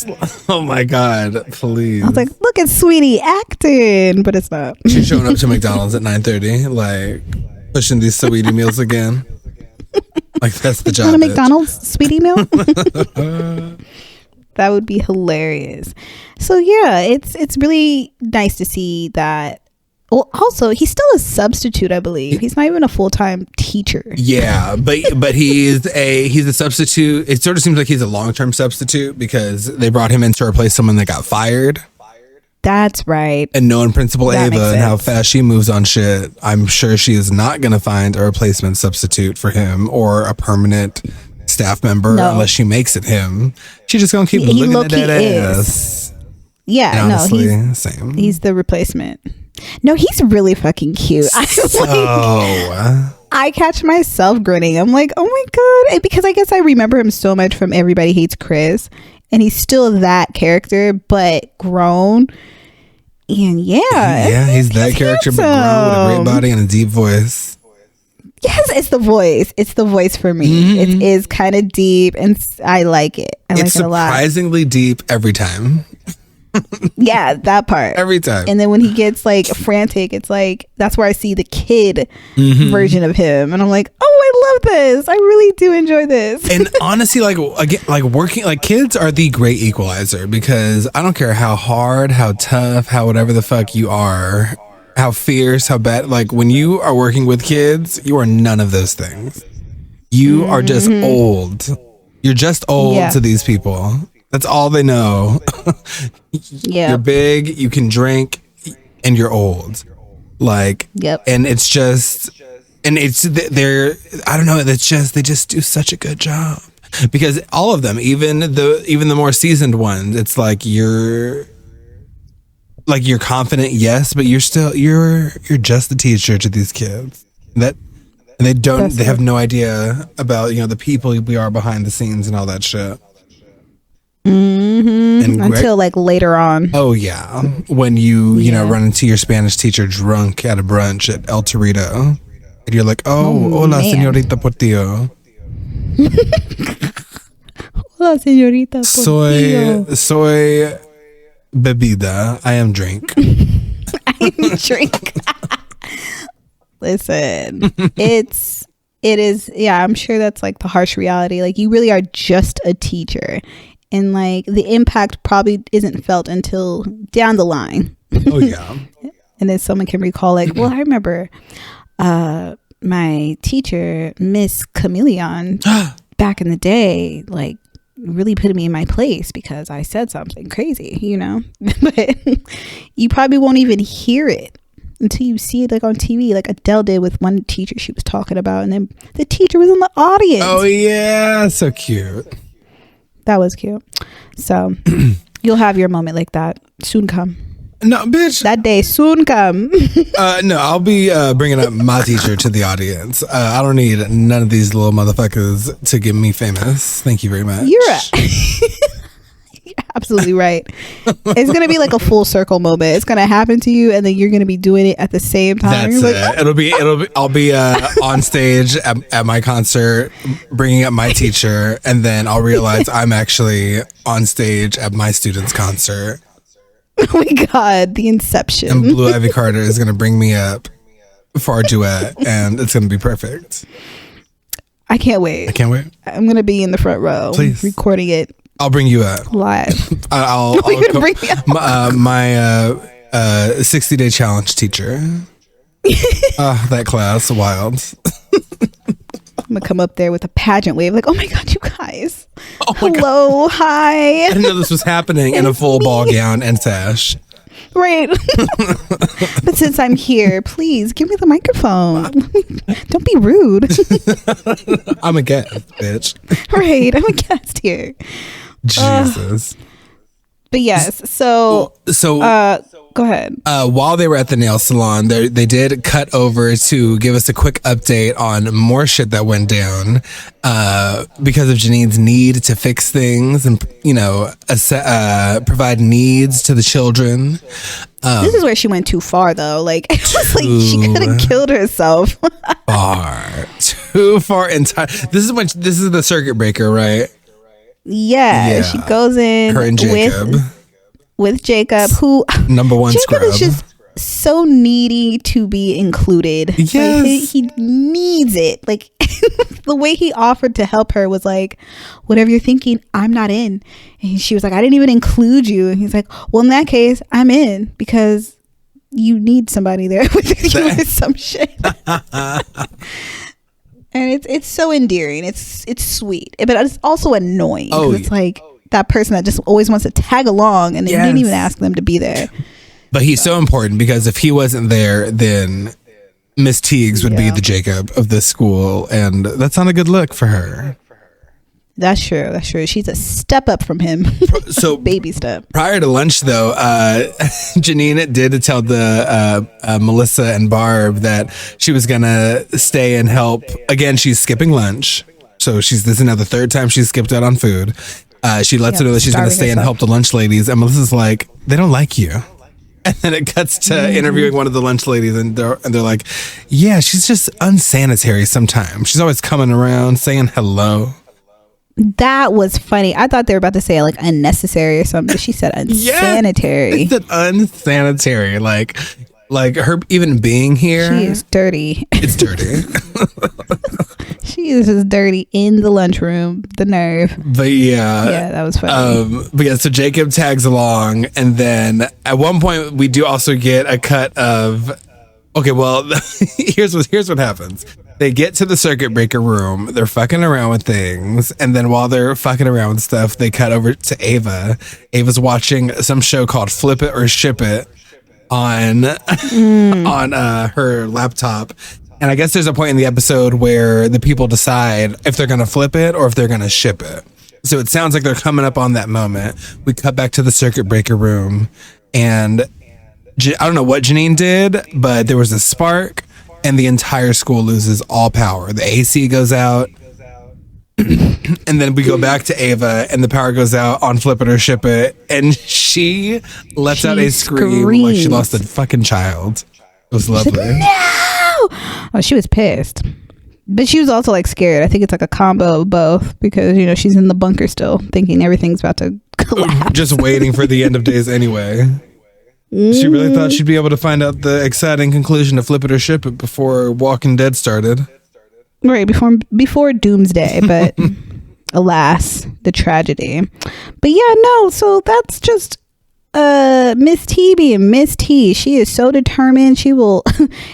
Oh my God, please. I was like, look at Sweetie acting, but it's not. She's showing up to McDonald's at 9:30, pushing these Sweetie meals again. That's the job. Want a McDonald's Sweetie meal? That would be hilarious. So yeah, it's really nice to see that. Well, also, he's still a substitute, I believe. He's not even a full-time teacher. Yeah, but he's a substitute. It sort of seems like he's a long-term substitute because they brought him in to replace someone that got fired. That's right. And knowing Principal That Ava makes and how sense. fast she moves on shit, I'm sure she is not going to find a replacement substitute for him or a permanent staff member No. unless she makes it him. She's just going to keep He looking at low-key that is. ass. Yeah, And no, honestly, same. he's the replacement. No, he's really fucking cute. I catch myself grinning. I'm like, oh my God. And because I guess I remember him so much from Everybody Hates Chris. And he's still that character, but grown. And yeah. He's that character, but grown with a great body and a deep voice. Yes, it's the voice. It's the voice for me. It is kind of deep, and I like it. I like It's it a lot. surprisingly deep every time. Yeah, that part. Every time. And then when he gets like frantic, it's like that's where I see the kid version of him, and I'm like, oh, I love this. I really do enjoy this. And honestly, like again, like working, like kids are the great equalizer because I don't care how hard, how tough, how whatever the fuck you are, how fierce, how bad. Like when you are working with kids, you are none of those things. You are just old. You're just old to these people. That's all they know. Yeah. You're big, you can drink, and you're old. Like, Yep. and it's just, and it's, they're, I don't know, it's just, they just do such a good job. Because all of them, even the more seasoned ones, it's like you're confident, yes, but you're just the teacher to these kids. And they have no idea about, the people we are behind the scenes and all that shit. And Until like later on. oh yeah, when you run into your Spanish teacher drunk at a brunch at El Torito, and you're like, oh hola, man. señorita Portillo. Hola, señorita. Soy bebida. I am drink. I drink. Listen, it is. Yeah, I'm sure that's like the harsh reality. Like you really are just a teacher. And like the impact probably isn't felt until down the line. Oh yeah. And then someone can recall like, well, I remember my teacher, Miss Chameleon, back in the day, like really put me in my place because I said something crazy, But you probably won't even hear it until you see it like on TV, like Adele did with one teacher she was talking about. And then the teacher was in the audience. Oh yeah, so cute. That was cute. So you'll have your moment like that soon come. No, bitch. That day soon come. No, I'll be bringing up my teacher to the audience. I don't need none of these little motherfuckers to get me famous. Thank you very much. You're absolutely right. It's gonna be like a full circle moment. It's gonna happen to you, and then you're gonna be doing it at the same time. That's You're it. like, It'll be. I'll be on stage at my concert, bringing up my teacher, and then I'll realize I'm actually on stage at my student's concert. oh my God, the inception. And Blue Ivy Carter is gonna bring me up for our duet, and it's gonna be perfect. I can't wait. I can't wait. I'm gonna be in the front row, Please. recording it I'll bring you up. live. I'll You're gonna bring me up. my 60-day challenge teacher. That class, wild. I'm gonna come up there with a pageant wave, like, oh my God, you guys. Oh my God. Hello, hi. I didn't know this was happening in a full ball gown and sash. Right. But since I'm here, please give me the microphone. Don't be rude. I'm a guest, bitch. Right. I'm a guest here. Jesus. But yes, so go ahead. While they were at the nail salon, they did cut over to give us a quick update on more shit that went down because of Janine's need to fix things and provide needs to the children. This is where she went too far, though. Like, it was like she could have killed herself. Too far entire. This is the circuit breaker, right? Yeah, she goes in Her and Jacob. with Jacob, who Number one Jacob scrub. is just so needy to be included. Yes. Like, he needs it. Like the way he offered to help her was like, whatever you're thinking, I'm not in. And she was like, I didn't even include you. And he's like, well, in that case, I'm in because you need somebody there with you or some shit. And it's so endearing. It's sweet, but it's also annoying. Oh, it's like that person that just always wants to tag along, and they didn't even ask them to be there. But he's so important because if he wasn't there, then Miss Teagues would be the Jacob of this school, and that's not a good look for her. That's true. That's true. She's a step up from him. So baby step. Prior to lunch, though, Janine did tell the Melissa and Barb that she was gonna stay and help. Again, she's skipping lunch, so this is now the third time she's skipped out on food. She lets her know that she's gonna stay and help the lunch ladies, and Melissa's like, "They don't like you." And then it cuts to interviewing one of the lunch ladies, and they're like, "Yeah, she's just unsanitary sometimes. She's always coming around saying hello." That was funny. I thought they were about to say like unnecessary or something. But she said unsanitary. She said unsanitary. Like her even being here. She is dirty. It's dirty. She is just dirty in the lunchroom. The nerve. But yeah. Yeah, that was funny. But yeah, so Jacob tags along, and then at one point we do also get a cut of. Okay, well, here's what happens. They get to the circuit breaker room. They're fucking around with things. And then while they're fucking around with stuff, they cut over to Ava. Ava's watching some show called Flip It or Ship It on her laptop. And I guess there's a point in the episode where the people decide if they're going to flip it or if they're going to ship it. So it sounds like they're coming up on that moment. We cut back to the circuit breaker room. And I don't know what Janine did, but there was a spark. And the entire school loses all power. The AC goes out. And then we go back to Ava, and the power goes out on Flip It or Ship It. And she lets out a scream like she lost a fucking child. It was lovely. Like, no! Oh, she was pissed. But she was also like scared. I think it's like a combo of both because, you know, she's in the bunker still thinking everything's about to collapse. Just waiting for the end of days anyway. She really thought she'd be able to find out the exciting conclusion to Flip It or Ship It before Walking Dead started. Right, before Doomsday, but alas, the tragedy. But yeah, no, so that's just Miss T being Miss T. She is so determined. She will,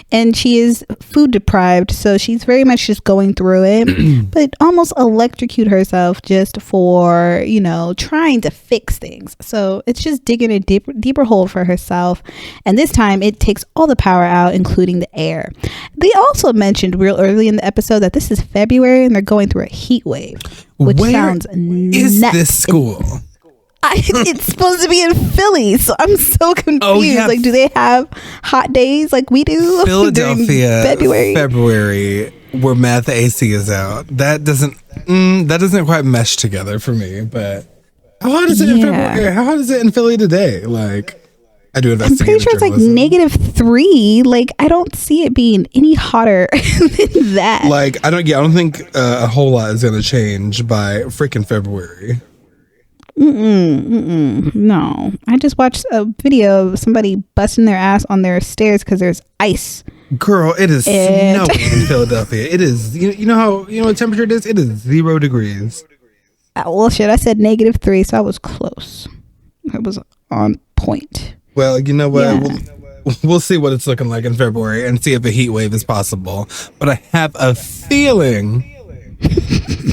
and she is food deprived, so she's very much just going through it, but almost electrocute herself just for, you know, trying to fix things. So it's just digging a deeper hole for herself, and this time it takes all the power out, including the air. They also mentioned real early in the episode that this is February and they're going through a heat wave, which sounds is nuts. this school? It's supposed to be in Philly, so I'm so confused. Oh, yeah. Like, do they have hot days like we do? Philadelphia, February, where the AC is out. That doesn't quite mesh together for me. But how hot is it in February? How hot is it in Philly today? Like, I do investigate. I'm pretty sure it's like -3. Like, I don't see it being any hotter than that. Like, I don't think a whole lot is going to change by freaking February. No, I just watched a video of somebody busting their ass on their stairs because there's ice. Girl, it is snowing in Philadelphia. It is. You know what temperature it is? It is 0 degrees. Well, shit, I said -3, so I was close. It was on point. Well, you know what? Yeah. We'll see what it's looking like in February and see if a heat wave is possible. But I have a feeling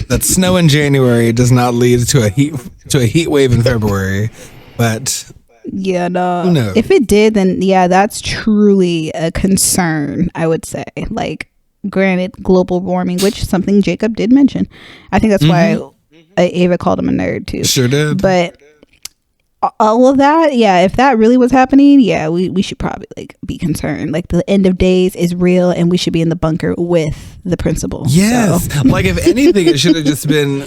that snow in January does not lead to a heat wave in February. But yeah, no. Who knows? If it did, then yeah, that's truly a concern, I would say. Like, granted, global warming, which is something Jacob did mention. I think that's why Ava called him a nerd too. Sure did. But all of that, yeah, if that really was happening, yeah, we should probably like be concerned. Like, the end of days is real and we should be in the bunker with the principal. Yes. So. Like, if anything, it should have just been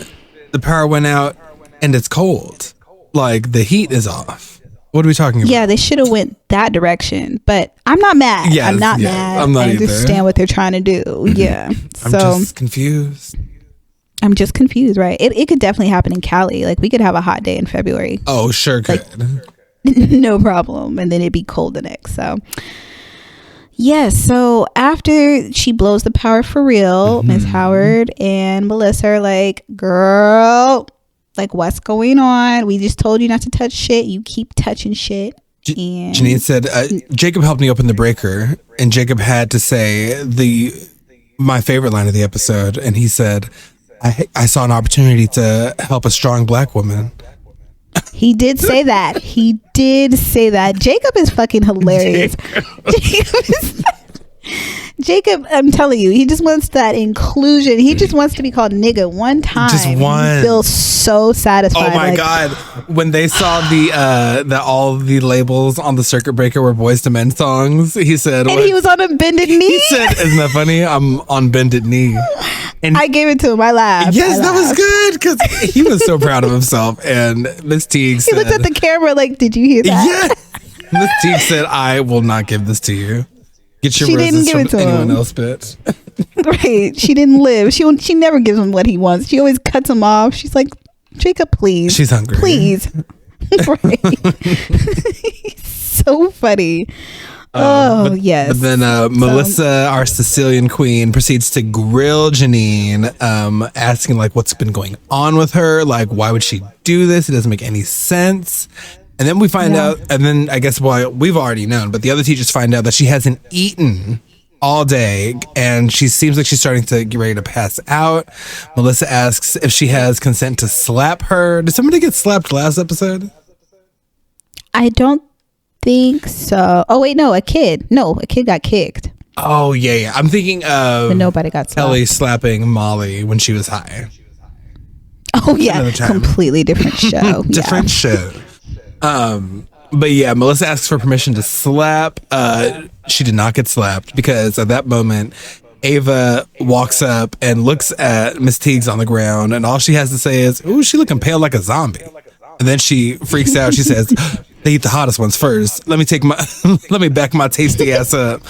the power went out and it's cold. Like, the heat is off. What are we talking about? Yeah, they should have went that direction, but I'm not mad. Yes, I'm not mad. I'm not I understand either. what they're trying to do. Yeah. I'm just confused. I'm just confused, right? It could definitely happen in Cali. Like, we could have a hot day in February. Oh, sure could. No problem. And then it'd be cold the next. So yes, so after she blows the power for real, Miss Howard and Melissa are like, girl, like, what's going on? We just told you not to touch shit. You keep touching shit. And Janine said, Jacob helped me open the breaker, and Jacob had to say my favorite line of the episode, and he said, I saw an opportunity to help a strong black woman. he did say that. He did say that. Jacob is fucking hilarious. Jacob, I'm telling you, he just wants that inclusion. He just wants to be called nigga one time. Just one. He feels so satisfied. Oh my God. When they saw the all the labels on the circuit breaker were Boys to Men songs, he said, and he was on a bended knee. He said, isn't that funny? I'm on bended knee. And I gave it to him. I laughed. Yes, that was good because he was so proud of himself. And Miss Teague said, he looked at the camera like, did you hear that? Yeah. Miss Teague said, I will not give this to you. Get your She didn't roses give it from to anyone him. else, bitch. Right. She didn't live. She never gives him what he wants. She always cuts him off. She's like, Jacob, please. She's hungry. Please. Right. So funny. Yes. But then Melissa, our Sicilian queen, proceeds to grill Janine, asking like what's been going on with her. Like, why would she do this? It doesn't make any sense. And then we find out, and then I guess, well, we've already known, but the other teachers find out that she hasn't eaten all day, and she seems like she's starting to get ready to pass out. Melissa asks if she has consent to slap her. Did somebody get slapped last episode? I don't think so. Oh, wait, no, a kid. No, a kid got kicked. Oh, yeah. I'm thinking of But nobody got slapped. Kelly slapping Molly when she was high. Oh, yeah. Another time. Completely different show. Different show. But yeah, Melissa asks for permission to slap. She did not get slapped because at that moment, Ava walks up and looks at Miss Teague's on the ground, and all she has to say is, "Ooh, she looking pale like a zombie." And then she freaks out. She says, "They eat the hottest ones first. Let me back my tasty ass up."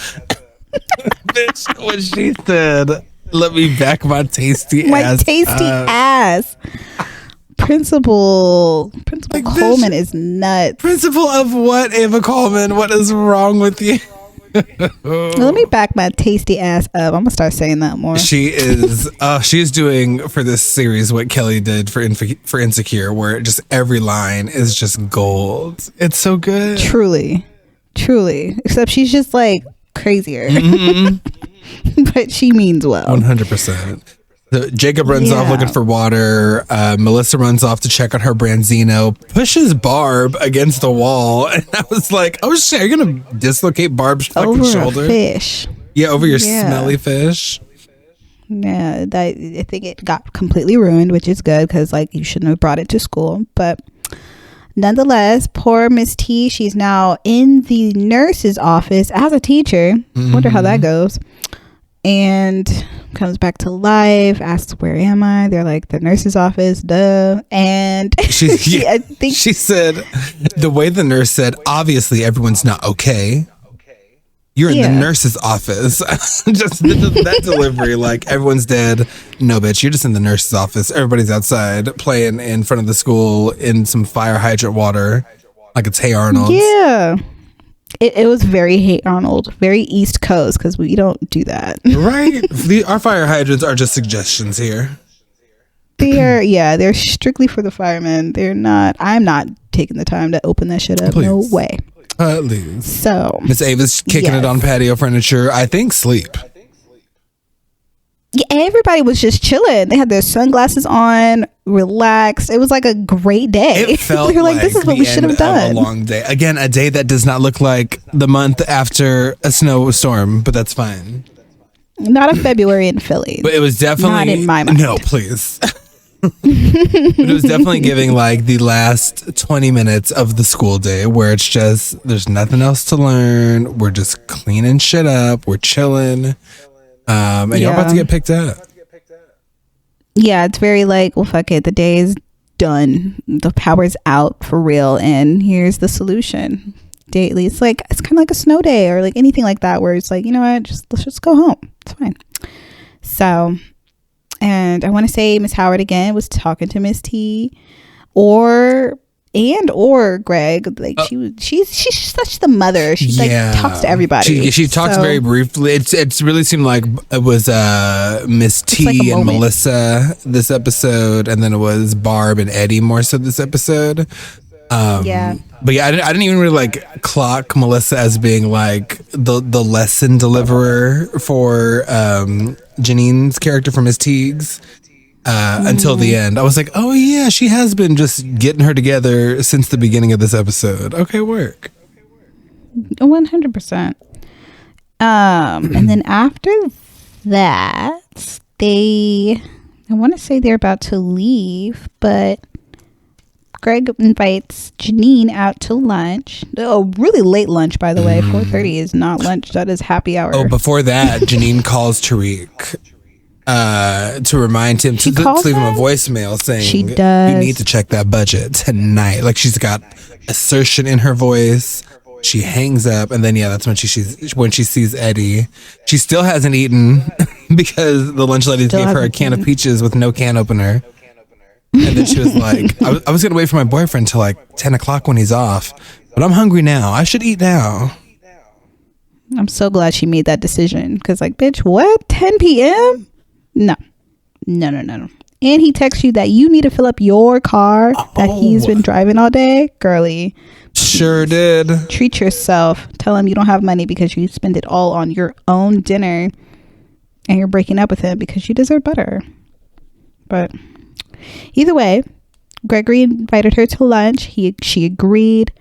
Bitch, when she said, "Let me back my tasty ass." Principal Like, Coleman bitch, is nuts. Principal of what, Ava Coleman? What is wrong with you? Let me back my tasty ass up. I'm gonna start saying that more. She is doing for this series what Kelly did for Insecure, where just every line is just gold. It's so good. Truly. Except she's just like crazier. But she means well. 100%. So Jacob runs off looking for water. Melissa runs off to check on her Branzino, pushes Barb against the wall. And I was like, oh shit, you're going to dislocate Barb's fucking Over shoulder? a fish. Yeah, over your smelly fish. Yeah, I think it got completely ruined, which is good because like you shouldn't have brought it to school. But nonetheless, poor Miss T, she's now in the nurse's office as a teacher. Wonder how that goes. And comes back to life, asks, where am I? They're like, the nurse's office, duh. And I think she said, the way the nurse said, obviously everyone's not okay. You're in the nurse's office. just that delivery, like everyone's dead. No, bitch, you're just in the nurse's office. Everybody's outside playing in front of the school in some fire hydrant water, like it's Hey Arnold. Yeah. It was very Hey Arnold, very East Coast, because we don't do that. Right? Our fire hydrants are just suggestions here. They're strictly for the firemen. I'm not taking the time to open that shit up. Please. No way. Please. So Miss Ava's kicking it on patio furniture. I think sleep. Yeah, everybody was just chilling. They had their sunglasses on, relaxed. It was like a great day. It felt we were like, this is what we should have done. A long day. Again, a day that does not look like the month after a snowstorm, but that's fine. Not a February in Philly. But it was definitely not in my mind. No, please. But it was definitely giving like the last 20 minutes of the school day where it's just there's nothing else to learn. We're just cleaning shit up. We're chilling. And you're about to get picked up. Yeah, it's very like, well, fuck it. The day is done. The power's out for real. And here's the solution. Daily. It's kind of like a snow day or like anything like that where it's like, you know what, let's just go home. It's fine. So, and I want to say Miss Howard again was talking to Miss T, or and or Greg. Like she's such the mother. She like talks to everybody. She talks very briefly. It's really seemed like it was Miss T like and Melissa this episode, and then it was Barb and Eddie more so this episode. But yeah, I didn't even really like clock Melissa as being like the lesson deliverer for Janine's character from Miss Teagues. Until the end, I was like, "Oh yeah, she has been just getting her together since the beginning of this episode." Okay, work. 100%. And then after that, I want to say they're about to leave, but Greg invites Janine out to lunch. Oh, really late lunch, by the way. 4:30 is not lunch; that is happy hour. Oh, before that, Janine calls Tariq. To remind him to leave him a voicemail saying she does. You need to check that budget tonight. Like she's got assertion in her voice. She hangs up, and then that's when she sees Eddie. She still hasn't eaten because the lunch lady gave her a can of peaches with no can opener. And then she was like, I was gonna wait for my boyfriend till like 10 o'clock when he's off, but I'm hungry now. I should eat now. I'm so glad she made that decision because like, bitch, what? 10 p.m.? No. And he texts you that you need to fill up your car that he's been driving all day. Girly. Sure did. Treat yourself. Tell him you don't have money because you spend it all on your own dinner and you're breaking up with him because you deserve better. But either way, Gregory invited her to lunch. She agreed.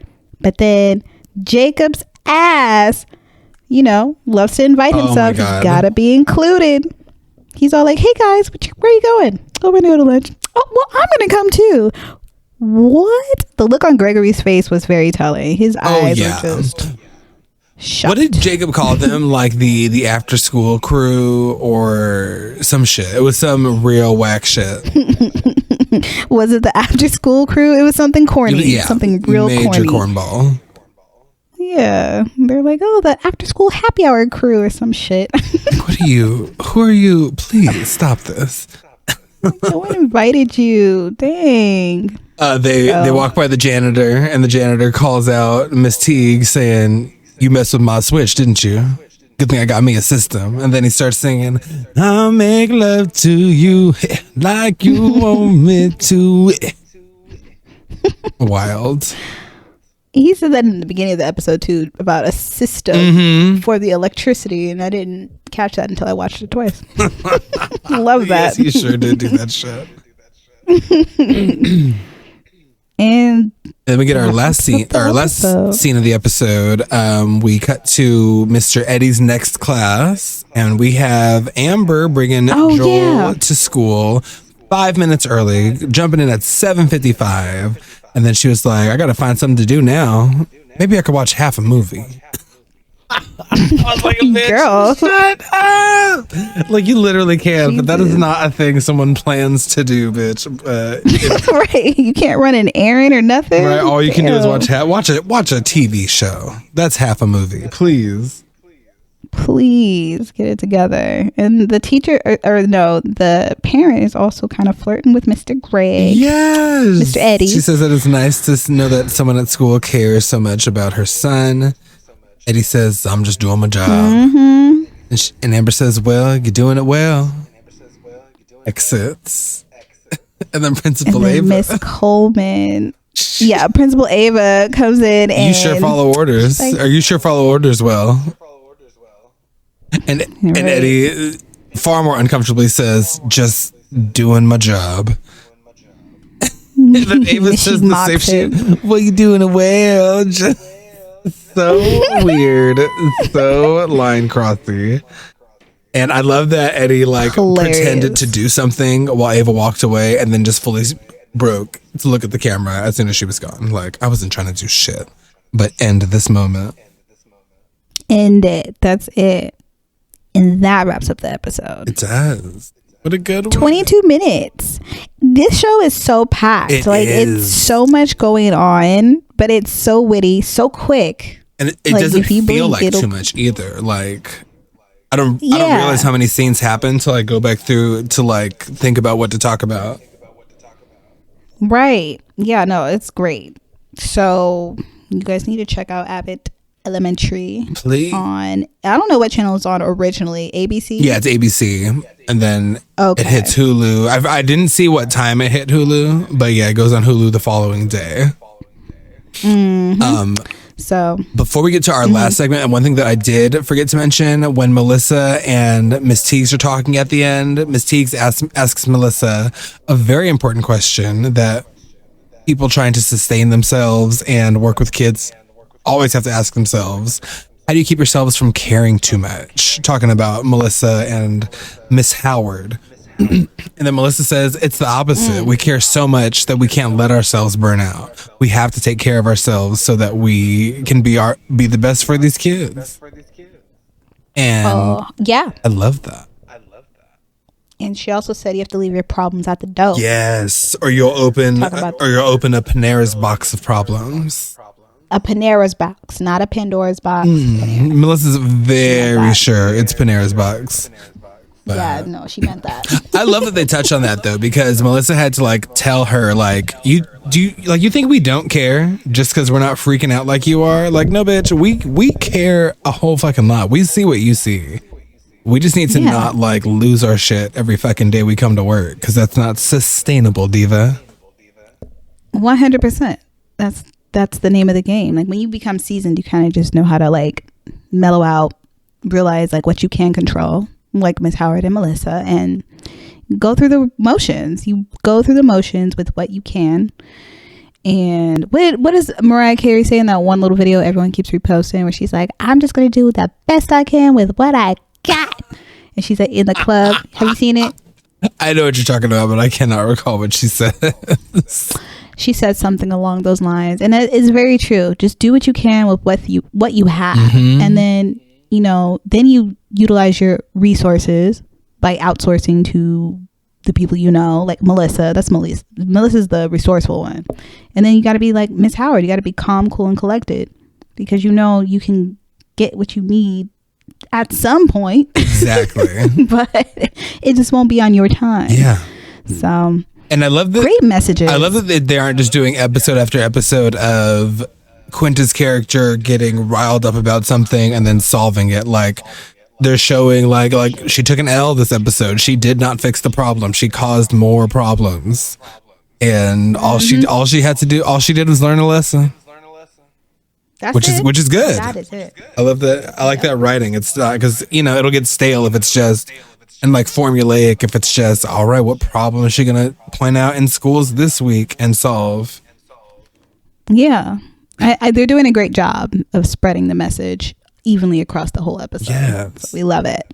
But then Jacob's ass, loves to invite himself. He's gotta be included. He's all like, "Hey guys, where are you going?" "Oh, we're going to go to lunch." "Oh, well, I'm going to come too." What? The look on Gregory's face was very telling. His eyes were just shocked. What did Jacob call them? Like the after school crew or some shit? It was some real whack shit. Was it the after school crew? It was something corny. Yeah, something real major corny. Cornball. Yeah, they're like, "Oh, the after school happy hour crew" or some shit. Who are you? Please stop this. No one invited you. Dang. They walk by the janitor, and the janitor calls out Miss Teague saying, "You messed with my switch, didn't you? Good thing I got me a system." And then he starts singing, "I'll make love to you like you want me to." Wild. He said that in the beginning of the episode too about a system for the electricity, and I didn't catch that until I watched it twice. Love that. Yes, he sure did do that shit. And then we get our last scene of the episode. We cut to Mr. Eddie's next class, and we have Amber bringing Joel to school 5 minutes early, jumping in at 7:55. And then she was like, "I got to find something to do now. Maybe I could watch half a movie." I was like, "Girl, shut up!" Like you literally can, but that is not a thing someone plans to do, bitch. Right? You can't run an errand or nothing. Right? All you can do is watch a TV show. That's half a movie. Please get it together. And the teacher, the parent is also kind of flirting with Mr. Greg. Yes. Mr. Eddie. She says that it's nice to know that someone at school cares so much about her son. Eddie says, "I'm just doing my job." And Amber says, "Well, you're doing it well." Exits. And then Principal Ava. Miss Coleman. Yeah, Principal Ava comes in and... You sure follow orders. Like, you sure follow orders well. And Eddie far more uncomfortably says, "Just doing my job." And then Ava says the same shit. "Well, you doing it well." Just so weird. So line crossy. And I love that Eddie pretended to do something while Ava walked away and then just fully broke to look at the camera as soon as she was gone. Like, I wasn't trying to do shit. But end this moment. End it. That's it. And that wraps up the episode. It does. What a good one. 22 minutes. This show is so packed. It's so much going on, but it's so witty, so quick. And it doesn't feel like too much either. Like, I don't realize how many scenes happen till I go back through to think about what to talk about. Right. yeah, no, it's great. So you guys need to check out Abbott Elementary. Please. On, I don't know what channel it's on originally. ABC? Yeah, it's ABC. And then Okay. it hits Hulu. I didn't see what time it hit Hulu, but yeah, it goes on Hulu the following day. So Before we get to our last segment, and one thing that I did forget to mention, when Melissa and Miss Teagues are talking at the end, Miss Teagues asks Melissa a very important question that people trying to sustain themselves and work with kids always have to ask themselves. How do you keep yourselves from caring too much? Talking about Melissa and Miss Howard. And then Melissa says it's the opposite. We care so much that we can't let ourselves burn out. We have to take care of ourselves so that we can be the best for these kids. And yeah. I love that. And she also said you have to leave your problems at the door. Yes, or you'll open a Panera's box of problems. A Panera's box, not a Pandora's box. Melissa's very sure it's Panera's box. Yeah, no, she meant that. I love that they touch on that though, because Melissa had to like tell her like, you think we don't care just because we're not freaking out like you are? Like, no, bitch, we care a whole fucking lot. We see what you see. We just need to not like lose our shit every fucking day we come to work, because that's not sustainable, diva. 100%. That's the name of the game. Like when you become seasoned, you kind of just know how to like mellow out, realize like what you can control, like Miss Howard and Melissa, and go through the motions. You go through the motions with what you can. And what does Mariah Carey say in that one little video everyone keeps reposting, where she's like, I'm just going to do the best I can with what I got. And she's like in the club. Have you seen it? I know what you're talking about, but I cannot recall what she said. She said something along those lines, and it is very true. Just do what you can with what you have, and then then you utilize your resources by outsourcing to the people like Melissa. That's Melissa. Melissa's the resourceful one, and then you got to be like Miss Howard. You got to be calm, cool, and collected, because you can get what you need at some point. Exactly. But it just won't be on your time. Yeah. So. And I love that. Great messages. I love that they aren't just doing episode after episode of Quinta's character getting riled up about something and then solving it. Like they're showing like she took an L this episode. She did not fix the problem. She caused more problems. And all she had to do, all she did was learn a lesson. That's which is good. That is it. I love that. I like that writing. It's not because it'll get stale if it's just and like formulaic if it's just all right. What problem is she gonna point out in schools this week and solve? Yeah, they're doing a great job of spreading the message evenly across the whole episode. Yes. So we love it.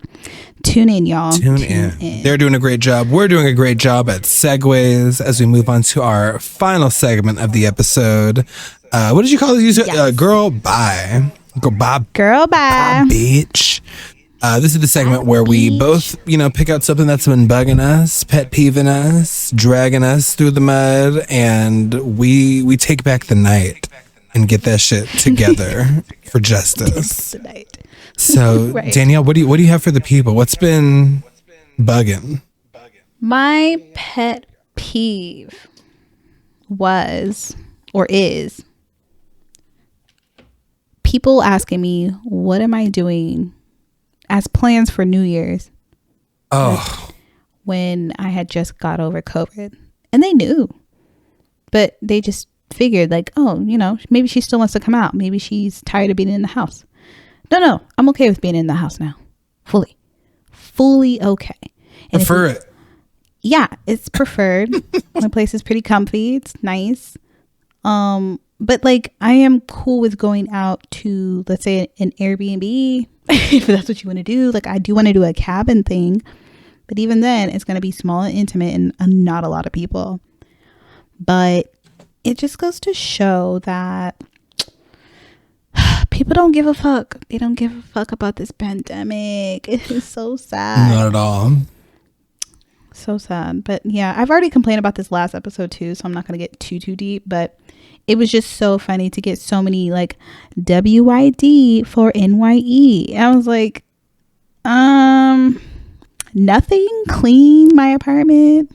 Tune in, y'all. Tune in. They're doing a great job. We're doing a great job at segues as we move on to our final segment of the episode. What did you call it? Girl, bye. Girl, bye, bitch. This is the segment where we both, pick out something that's been bugging us, pet peeving us, dragging us through the mud, and we take back the night and get that shit together for justice. So, right. Danielle, what do you have for the people? What's been bugging? My pet peeve was or is people asking me, what am I doing as plans for New Year's? Oh. When I had just got over COVID. And they knew. But they just figured like, maybe she still wants to come out. Maybe she's tired of being in the house. No. I'm okay with being in the house now. Fully okay. And prefer it. Yeah, it's preferred. My place is pretty comfy. It's nice. But like I am cool with going out to, let's say, an Airbnb if that's what you want to do. Like I do want to do a cabin thing, but even then it's going to be small and intimate and not a lot of people. But it just goes to show that people don't give a fuck. They don't give a fuck about this pandemic. It is so sad. Not at all. So sad. But yeah, I've already complained about this last episode too, so I'm not going to get too deep, but it was just so funny to get so many like WYD for NYE. I was like, nothing, clean my apartment,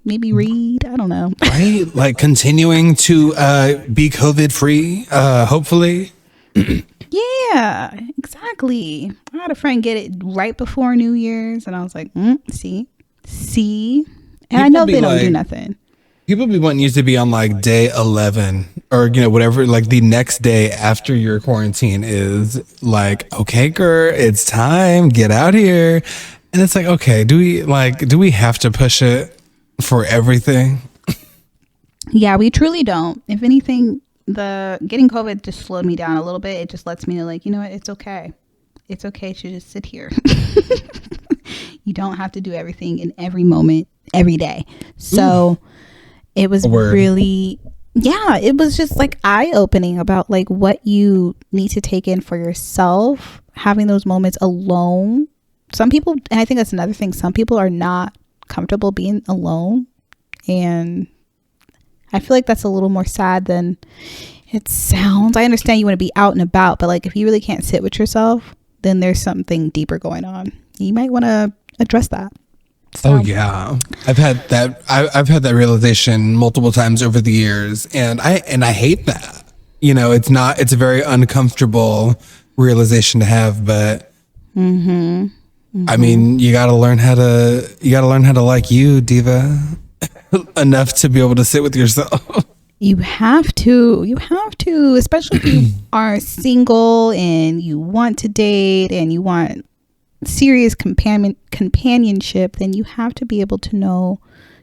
maybe read. I don't know. Right? Like continuing to be COVID free, hopefully. Yeah, exactly. I had a friend get it right before New Year's, and I was like, see. And I know they don't do nothing. People be wanting you to be on like day 11 or, you know, whatever, like the next day after your quarantine is like, okay, girl, it's time, get out here. And it's like, okay, do we have to push it for everything? Yeah, we truly don't. If anything, the getting COVID just slowed me down a little bit. It just lets me know, like, you know what, it's okay. It's okay to just sit here. You don't have to do everything in every moment, every day. So it was really, it was just like eye-opening about like what you need to take in for yourself, having those moments alone. Some people, and I think that's another thing, some people are not comfortable being alone. And I feel like that's a little more sad than it sounds. I understand you want to be out and about, but like if you really can't sit with yourself, then there's something deeper going on. You might want to address that. So. Oh yeah, I've had that realization multiple times over the years, and I hate that. You know, it's a very uncomfortable realization to have, but I mean, you gotta learn how to like you, diva, enough to be able to sit with yourself. You have to, especially if you are single and you want to date and you want serious companionship, then you have to be able to know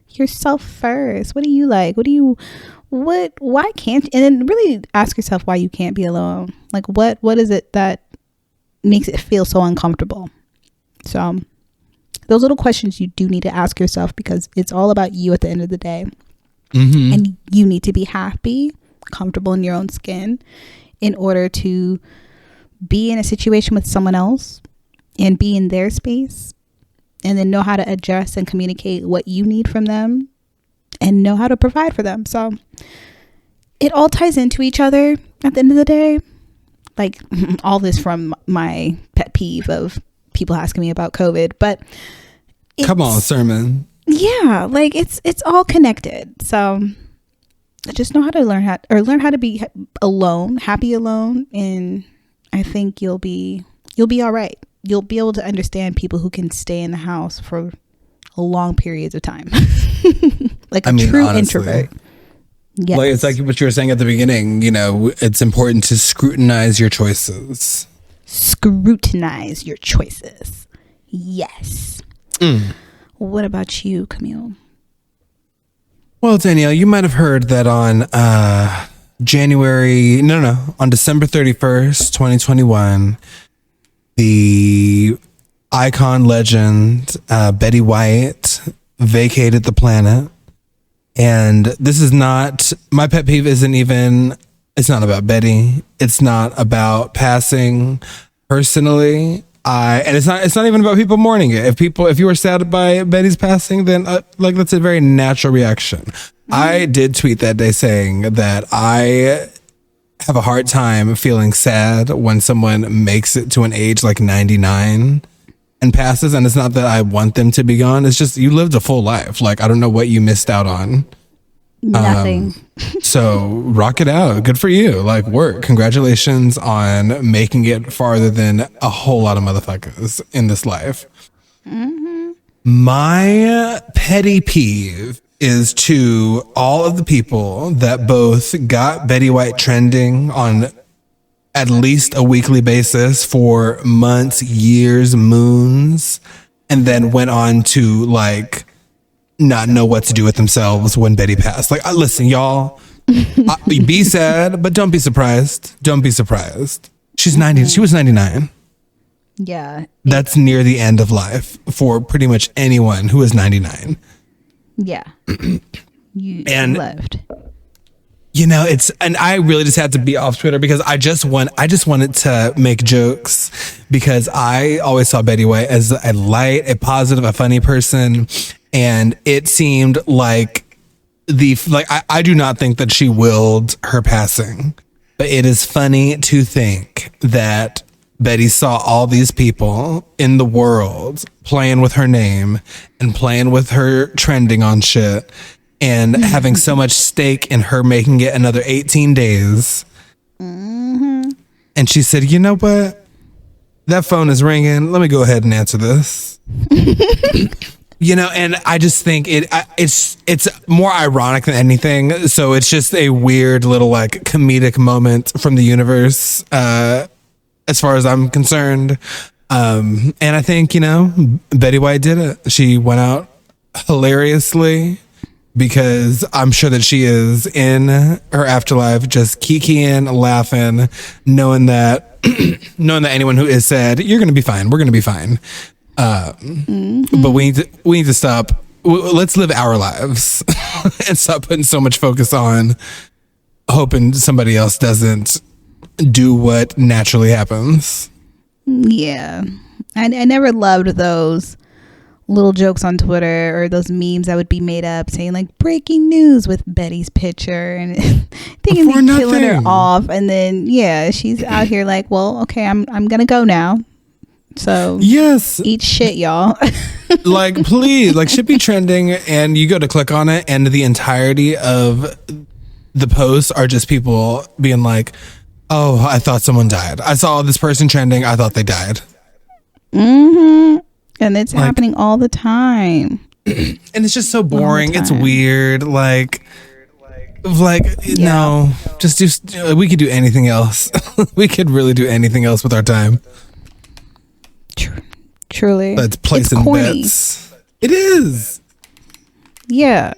yourself first. What do you like? Why can't, and then really ask yourself why you can't be alone. Like what is it that makes it feel so uncomfortable? So those little questions you do need to ask yourself, because it's all about you at the end of the day. And you need to be happy, comfortable in your own skin in order to be in a situation with someone else and be in their space, and then know how to adjust and communicate what you need from them and know how to provide for them. So it all ties into each other at the end of the day. Like all this from my pet peeve of people asking me about COVID, but come on, sermon. Yeah, like it's all connected. So just know how to learn how to be alone, happy alone, and I think you'll be all right. You'll be able to understand people who can stay in the house for long periods of time. Like true honestly, introvert. Yes. Like it's like what you were saying at the beginning, you know, it's important to scrutinize your choices. Scrutinize your choices. Yes. What about you, Camille? Well, Danielle, you might have heard that on on December 31st, 2021, the icon legend Betty White vacated the planet. And this is not, my pet peeve it's not about Betty. It's not about passing personally. And it's not even about people mourning it. If you were sad by Betty's passing, then like that's a very natural reaction. I did tweet that day saying that I have a hard time feeling sad when someone makes it to an age like 99 and passes. And it's not that I want them to be gone. It's just you lived a full life. Like, I don't know what you missed out on. Nothing. So rock it out. Good for you. Like, work. Congratulations on making it farther than a whole lot of motherfuckers in this life. My petty peeve is to all of the people that both got Betty White trending on at least a weekly basis for months, years, moons, and then went on to like not know what to do with themselves when Betty passed. Like, listen, y'all, be sad, but don't be surprised. Don't be surprised. She's 90. She was 99. Yeah. That's near the end of life for pretty much anyone who is 99. Yeah. You left. You know, and I really just had to be off Twitter because I just wanted to make jokes because I always saw Betty White as a light, a positive, a funny person. And it seemed like I do not think that she willed her passing, but it is funny to think that Betty saw all these people in the world playing with her name and playing with her trending on shit and having so much stake in her making it another 18 days. And she said, you know what? That phone is ringing. Let me go ahead and answer this. You know, and I just think it's more ironic than anything. So it's just a weird little like comedic moment from the universe, as far as I'm concerned. And I think, you know, Betty White did it. She went out hilariously because I'm sure that she is in her afterlife just kikiing, laughing, knowing that anyone who is said, you're going to be fine. We're going to be fine. But we need to stop. Let's live our lives and stop putting so much focus on hoping somebody else doesn't do what naturally happens. Yeah. I never loved those little jokes on Twitter or those memes that would be made up saying like breaking news with Betty's picture and thinking they're killing her off. And then, yeah, she's out here like, well, okay, I'm going to go now. So yes, eat shit, y'all. Like, please, like, should be trending, and you go to click on it, and the entirety of the posts are just people being like, "Oh, I thought someone died. I saw this person trending. I thought they died." And it's like, happening all the time. And it's just so boring. It's weird. Like no, just do. We could do anything else. We could really do anything else with our time. Truly, that's placing bets. It is. Yeah.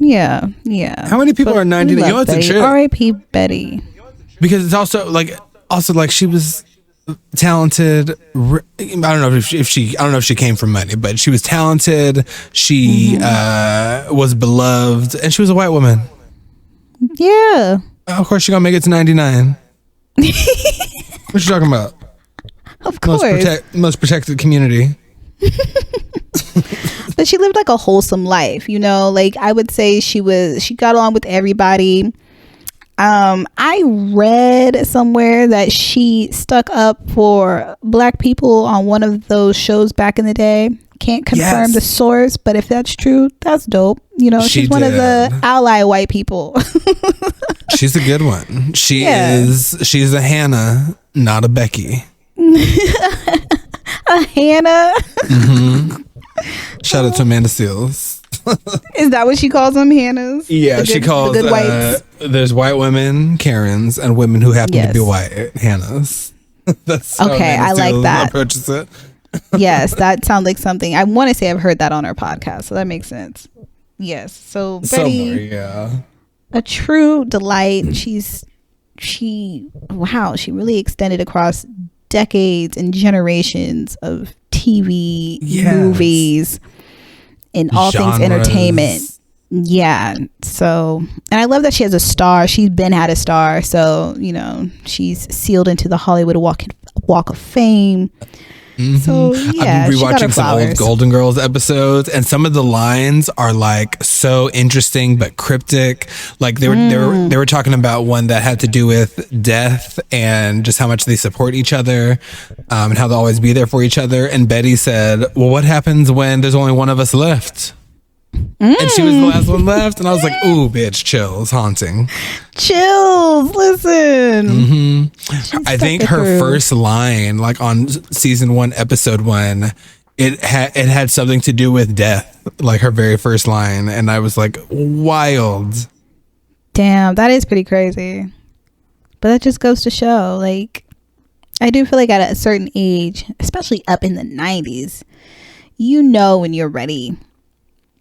How many people are 90? You know what's a trip? R.I.P. Betty. Because it's also like she was talented. I don't know if she came from money, but she was talented. She was beloved, and she was a white woman. Yeah. Of course, she's gonna make it to 99. What you talking about? Of course. Most protected community. But she lived like a wholesome life, you know, like I would say she got along with everybody. I read somewhere that she stuck up for Black people on one of those shows back in the day. Can't confirm the source, but if that's true, that's dope. You know, she's one of the ally white people. She's a good one. She's a Hannah, not a Becky. A Hannah. Shout out to Amanda Seales. Is that what she calls them, Hannahs? Yeah, she calls the good whites. There's white women, Karens, and women who happen to be white, Hannahs. That's how okay. Amanda I like Seales that. Approaches it. Yes, that sounds like something. I want to say I've heard that on her podcast, so that makes sense. Yes, so Betty, a true delight. She really extended across decades and generations of TV, movies, and all things entertainment. Yeah. So, and I love that she has a star. She's had a star. So, you know, she's sealed into the Hollywood Walk of Fame. So, yeah, I've been rewatching some old Golden Girls episodes, and some of the lines are like so interesting but cryptic. Like they were talking about one that had to do with death and just how much they support each other, and how they'll always be there for each other. And Betty said, "Well, what happens when there's only one of us left?" And she was the last one left, and I was like, "Ooh, bitch, chills, haunting." Chills. Listen, I think her first line, like on season 1, episode 1, it had something to do with death, like her very first line, and I was like, wild. Damn, that is pretty crazy. But that just goes to show, like, I do feel like at a certain age, especially up in the 90s, you know when you're ready.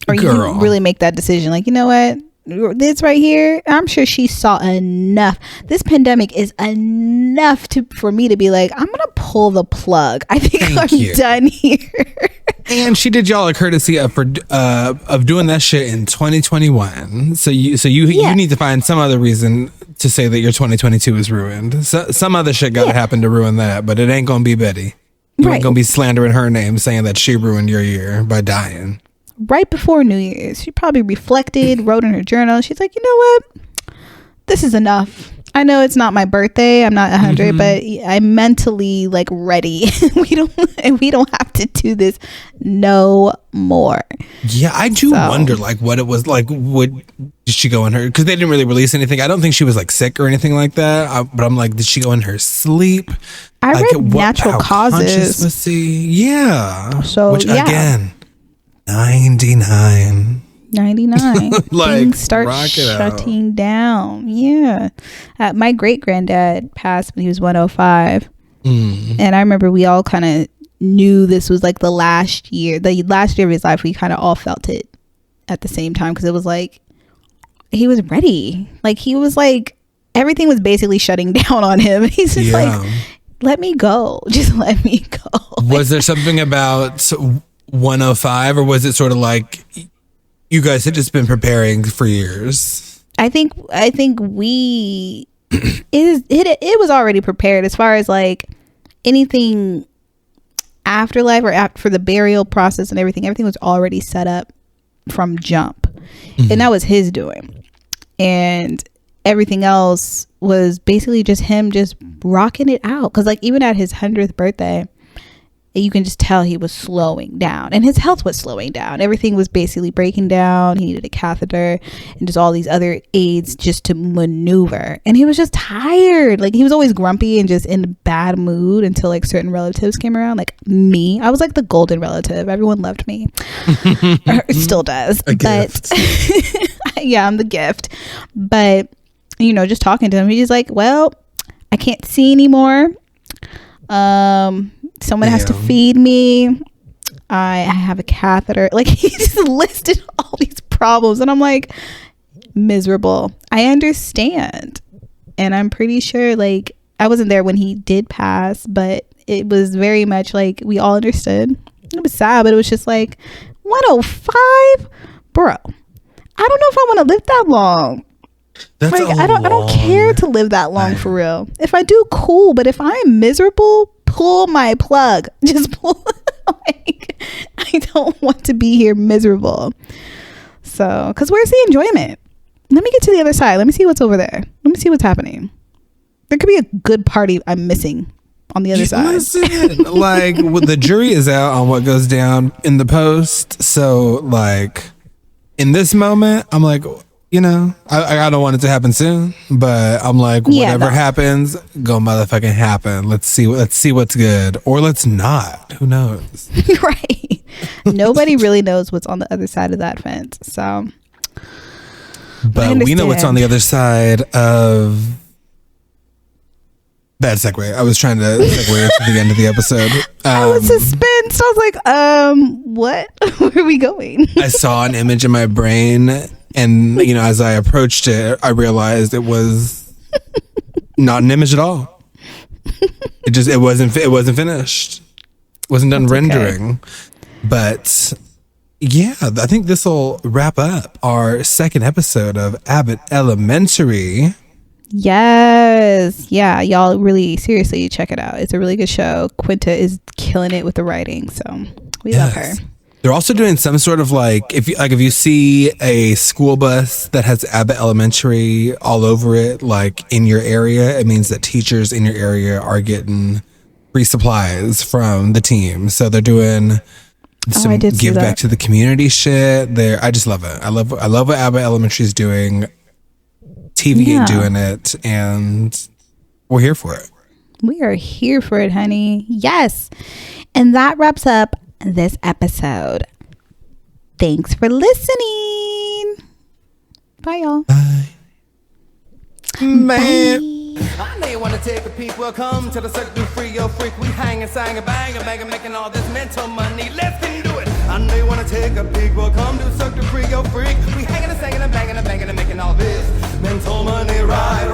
Or you really make that decision. Like, you know what? This right here, I'm sure she saw enough. This pandemic is enough for me to be like, I'm going to pull the plug. I think I'm done here. And she did y'all a courtesy of doing that shit in 2021. So you need to find some other reason to say that your 2022 is ruined. So, some other shit got to happen to ruin that, but it ain't going to be Betty. You ain't going to be slandering her name saying that she ruined your year by dying. Right before New Year's, she probably reflected, wrote in her journal. She's like, you know what? This is enough. I know it's not my birthday. I'm not 100, but I'm mentally like ready. we don't have to do this no more. Yeah, I do wonder like what it was like. Did she go in her? Because they didn't really release anything. I don't think she was like sick or anything like that. But I'm like, did she go in her sleep? I like, read natural causes. Was she? Yeah. So which again, 99. Like things start shutting down. Yeah. My great granddad passed when he was 105. And I remember we all kind of knew this was like the last year of his life. We kind of all felt it at the same time, because it was like he was ready. Like he was like, everything was basically shutting down on him. He's just like, let me go. Just let me go. Was there something about 105, or was it sort of like you guys had just been preparing for years? I think we it was already prepared as far as like anything afterlife or after the burial process and everything was already set up from jump. And that was his doing, and everything else was basically just him just rocking it out. Because like even at his 100th birthday, you can just tell he was slowing down, and his health was slowing down. Everything was basically breaking down. He needed a catheter and just all these other aids just to maneuver. And he was just tired. Like he was always grumpy and just in a bad mood until like certain relatives came around. Like me, I was like the golden relative. Everyone loved me. It still does. But yeah, I'm the gift. But you know, just talking to him, he's like, well, I can't see anymore. Someone has to feed me. I have a catheter. Like he just listed all these problems, and I'm like, miserable. I understand, and I'm pretty sure like I wasn't there when he did pass, but it was very much like we all understood. It was sad, but it was just like 105, bro. I don't know if I want to live that long. That's like I don't care to live that long for real. If I do, cool, but if I'm miserable, pull my plug. Just pull. Like, I don't want to be here miserable. So, because where's the enjoyment? Let me get to the other side. Let me see what's over there. Let me see what's happening. There could be a good party I'm missing on the other side. Listen, like the jury is out on what goes down in the post. So, like in this moment, I'm like, you know, I don't want it to happen soon, but I'm like, whatever happens, go motherfucking happen. Let's see what's good, or let's not. Who knows? Right. Nobody really knows what's on the other side of that fence. So, but we know what's on the other side of. Bad segue. I was trying to segue into the end of the episode. I was suspensed. I was like, what? Where are we going? I saw an image in my brain, and you know, as I approached it, I realized it was not an image at all. It wasn't finished. It wasn't done rendering. Okay. But yeah, I think this will wrap up our second episode of Abbott Elementary. Yes. Yeah, y'all really seriously check it out. It's a really good show. Quinta is killing it with the writing, so we love her. They're also doing some sort of like if you see a school bus that has Abbott Elementary all over it, like in your area, it means that teachers in your area are getting free supplies from the team. So they're doing some give back to the community shit. I just love it. I love what Abbott Elementary is doing. TV ain't doing it, and we're here for it. We are here for it, honey. Yes. And that wraps up this episode. Thanks for listening. Bye, y'all. Bye. Man. I know you want to take a peek. Welcome to the Cirque du Frio Freak. We hang and sang and bang and bang and making all this mental money. Let's do it. I know you want to take a peek. Welcome to Cirque du Frio Freak. We hanging and singing and banging and banging and making all this mental money. Right.